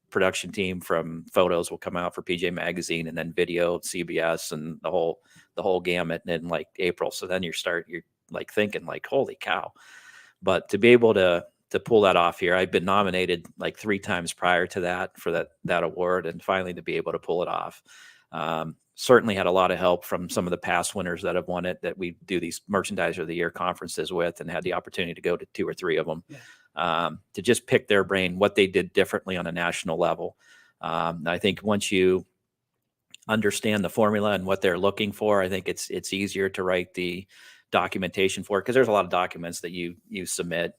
production team from photos will come out for PGA Magazine, and then video, CBS, and the whole gamut in like April. So then you're like thinking like, holy cow. But to be able to pull that off here, I've been nominated like 3 times prior to that for that award. And finally to be able to pull it off. Certainly had a lot of help from some of the past winners that have won it, that we do these Merchandiser of the Year conferences with, and had the opportunity to go to 2 or 3 of them, to just pick their brain, what they did differently on a national level. I think once you understand the formula and what they're looking for, I think it's easier to write the documentation for it, because there's a lot of documents that you submit,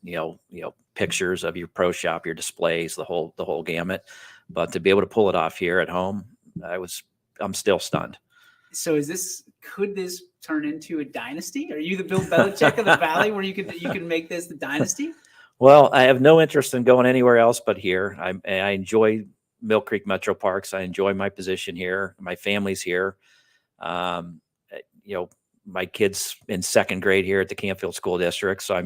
pictures of your pro shop, your displays, the whole gamut. But to be able to pull it off here at home, I'm still stunned. So could this turn into a dynasty? Are you the Bill Belichick of the Valley, where you can make this the dynasty? Well, I have no interest in going anywhere else but here. I enjoy Mill Creek Metro Parks. I enjoy my position here. My family's here. My kid's in 2nd grade here at the Campfield School District. So, I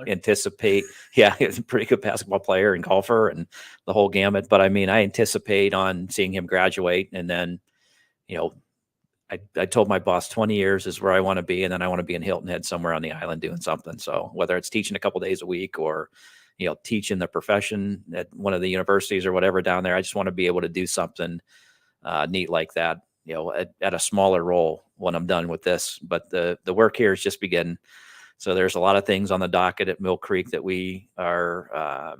anticipate, he's a pretty good basketball player and golfer and the whole gamut. But I anticipate on seeing him graduate. And then, I told my boss 20 years is where I want to be. And then I want to be in Hilton Head somewhere on the island doing something. So whether it's teaching a couple days a week or, teaching the profession at one of the universities or whatever down there, I just want to be able to do something neat like that, at a smaller role when I'm done with this. But the work here is just beginning. So there's a lot of things on the docket at Mill Creek that we are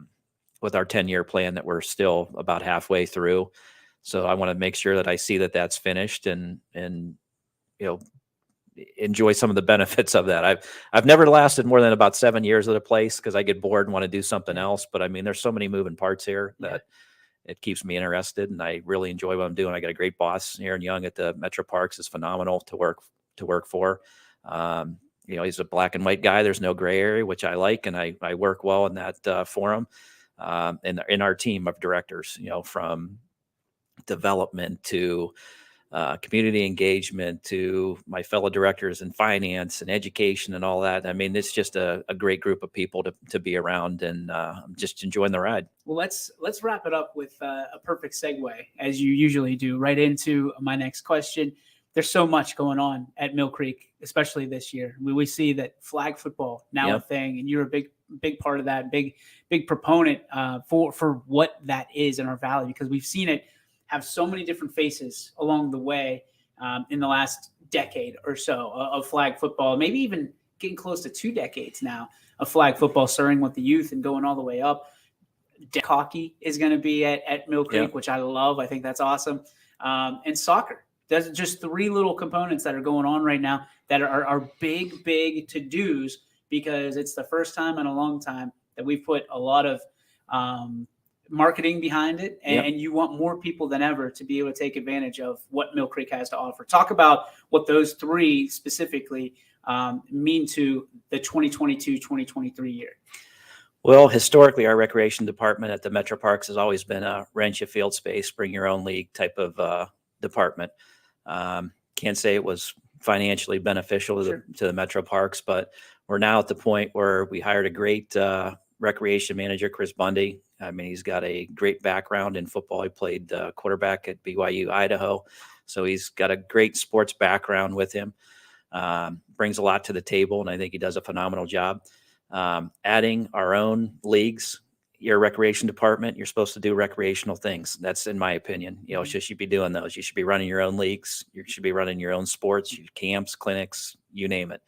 with our 10-year plan that we're still about halfway through. So I want to make sure that I see that that's finished and enjoy some of the benefits of that. I've never lasted more than about 7 years at a place because I get bored and want to do something else. But I mean, there's so many moving parts here that it keeps me interested, and I really enjoy what I'm doing. I got a great boss, Aaron Young at the Metro Parks is phenomenal to work for. He's a black and white guy. There's no gray area, which I like, and I work well in that forum. In our team of directors, from development to community engagement to my fellow directors in finance and education and all that. I mean, it's just a great group of people to be around, and I'm just enjoying the ride. Well, let's wrap it up with a perfect segue, as you usually do, right into my next question. There's so much going on at Mill Creek, especially this year. We see that flag football now a thing, and you're a big part of that, big proponent for what that is in our valley, because we've seen it have so many different faces along the way in the last decade or so of flag football, maybe even getting close to 2 decades now of flag football, starting with the youth and going all the way up. Deck hockey is going to be at Mill Creek, which I love. I think that's awesome. And soccer. There's just 3 little components that are going on right now that are big to-dos, because it's the first time in a long time that we've put a lot of marketing behind it, and you want more people than ever to be able to take advantage of what Mill Creek has to offer. Talk about what those 3 specifically mean to the 2022-2023 year. Well, historically, our recreation department at the Metro Parks has always been a rent your field space, bring your own league type of department. Can't say it was financially beneficial to the Metro Parks, but we're now at the point where we hired a great recreation manager, Chris Bundy. I mean, he's got a great background in football. He played quarterback at BYU, Idaho. So he's got a great sports background with him. Brings a lot to the table, and I think he does a phenomenal job. Adding our own leagues, your recreation department, you're supposed to do recreational things. That's in my opinion. It's just you be doing those. You should be running your own leagues. You should be running your own sports, your camps, clinics, you name it.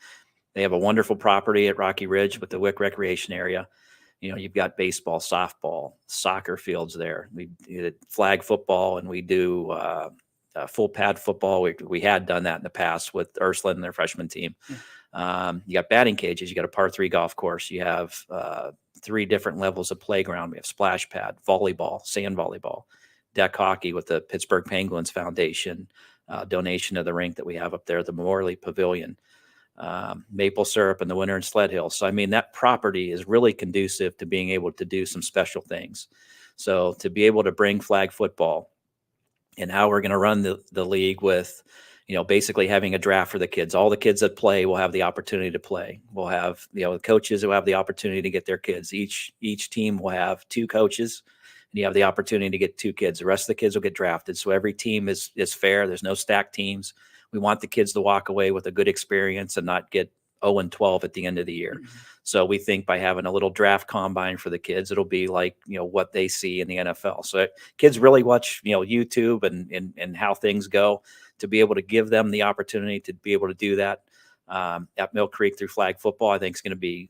They have a wonderful property at Rocky Ridge with the Wick Recreation Area. You've got baseball, softball, soccer fields there. We did flag football, and we do full pad football. We had done that in the past with Ursula and their freshman team. You got batting cages. You got a par 3 golf course. You have 3 different levels of playground. We have splash pad, volleyball, sand volleyball, deck hockey with the Pittsburgh Penguins Foundation donation of the rink that we have up there at the Memorial Pavilion. Maple syrup in the winter and sled hill. So, I mean, that property is really conducive to being able to do some special things. So to be able to bring flag football and how we're going to run the league with, basically having a draft for the kids. All the kids that play will have the opportunity to play. We'll have, the coaches who have the opportunity to get their kids. Each team will have 2 coaches, and you have the opportunity to get 2 kids. The rest of the kids will get drafted. So every team is fair. There's no stacked teams. We want the kids to walk away with a good experience and not get 0-12 at the end of the year. Mm-hmm. So we think by having a little draft combine for the kids, it'll be like, what they see in the NFL. So kids really watch, YouTube and how things go, to be able to give them the opportunity to be able to do that at Mill Creek through flag football, I think is going to be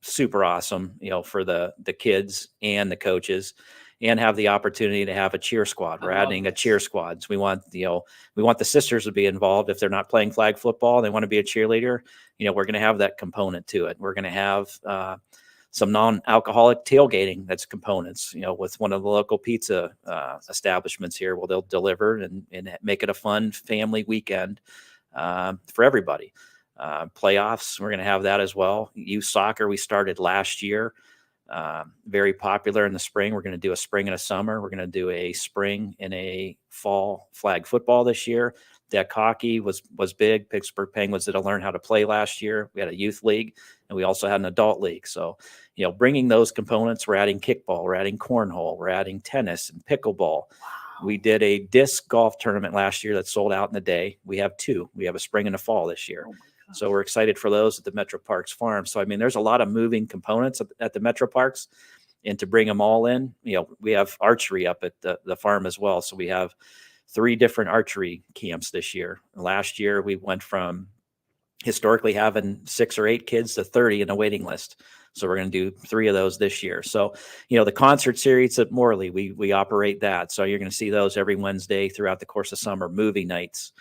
super awesome, for the kids and the coaches, and have the opportunity to have a cheer squad. We're adding a cheer squad. We want the sisters to be involved. If they're not playing flag football, they want to be a cheerleader. We're going to have that component to it. We're going to have some non-alcoholic tailgating that's components, with one of the local pizza establishments here. Well, they'll deliver and make it a fun family weekend for everybody. Playoffs, we're going to have that as well. Youth soccer, we started last year. Very popular in the spring. We're going to do a spring and a summer. We're going to do a spring and a fall flag football this year. Deck hockey was big. Pittsburgh Penguins did learn how to play last year. We had a youth league, and we also had an adult league. So, bringing those components, we're adding kickball, we're adding cornhole, we're adding tennis and pickleball. Wow. We did a disc golf tournament last year that sold out in a day. We have 2. We have a spring and a fall this year. So we're excited for those at the Metro Parks Farm. So, I mean, there's a lot of moving components at the Metro Parks, and to bring them all in, we have archery up at the farm as well. So we have 3 different archery camps this year. Last year, we went from historically having 6 or 8 kids to 30 in a waiting list. So we're going to do 3 of those this year. So, the concert series at Morley, we operate that. So you're going to see those every Wednesday throughout the course of summer. Movie nights,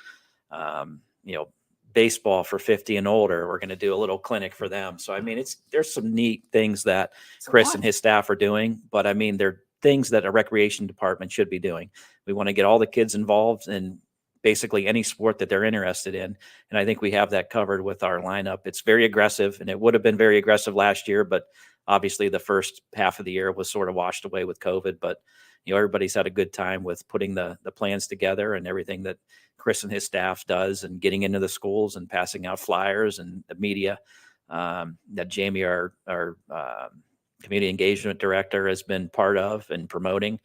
baseball for 50 and older. We're going to do a little clinic for them. So, I mean, there's some neat things that Chris and his staff are doing, but I mean, they're things that a recreation department should be doing. We want to get all the kids involved in basically any sport that they're interested in. And I think we have that covered with our lineup. It's very aggressive, and it would have been very aggressive last year, but obviously the first half of the year was sort of washed away with COVID. But, everybody's had a good time with putting the plans together and everything that Chris and his staff does, and getting into the schools and passing out flyers and the media that Jamie, our community engagement director, has been part of and promoting.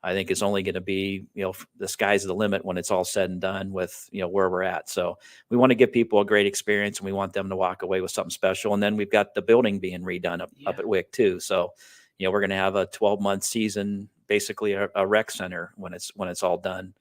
I think is only going to be, the sky's the limit when it's all said and done with, where we're at. So we want to give people a great experience, and we want them to walk away with something special. And then we've got the building being redone up at Wick too. So, we're going to have a 12-month season, basically a rec center when it's all done.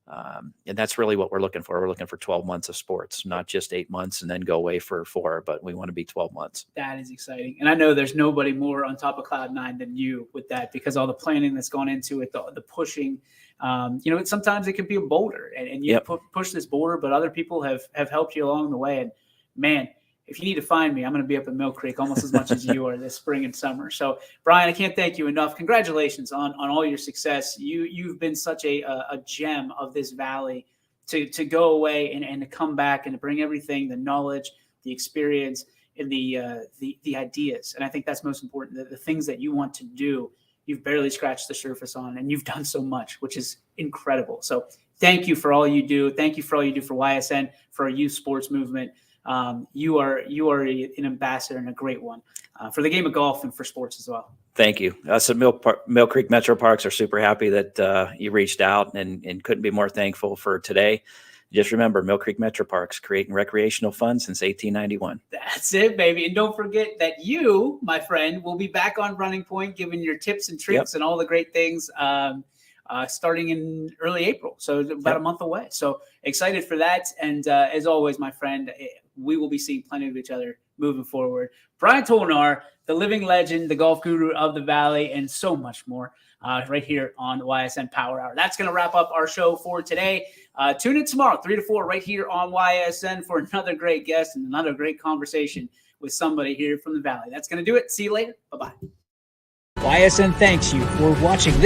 And that's really what we're looking for. We're looking for 12 months of sports, not just 8 months and then go away for 4, but we want to be 12 months. That is exciting. And I know there's nobody more on top of cloud 9 than you with that, because all the planning that's gone into it, the pushing, sometimes it can be a boulder, and you push this boulder, but other people have helped you along the way. And man, if you need to find me, I'm going to be up in Mill Creek almost as much as you are this spring and summer. So, Brian, I can't thank you enough. Congratulations on all your success. You've been such a gem of this valley to go away and to come back and to bring everything, the knowledge, the experience, and the ideas. And I think that's most important. The things that you want to do, you've barely scratched the surface on, and you've done so much, which is incredible. So thank you for all you do. Thank you for all you do for YSN, for our youth sports movement. You are an ambassador, and a great one for the game of golf and for sports as well. Thank you. Us at Mill Creek Metro Parks are super happy that you reached out, and couldn't be more thankful for today. Just remember, Mill Creek Metro Parks, creating recreational fun since 1891. That's it, baby. And don't forget that you, my friend, will be back on Running Point, giving your tips and tricks and all the great things starting in early April. So about a month away. So excited for that. And as always, my friend, we will be seeing plenty of each other moving forward. Brian Tolnar, the living legend, the golf guru of the Valley, and so much more right here on Ysn Power Hour. That's going to wrap up our show for today. Tune in tomorrow, 3 to 4, right here on YSN for another great guest and another great conversation with somebody here from the Valley. That's going to do it. See you later. Bye-bye. YSN thanks you for watching this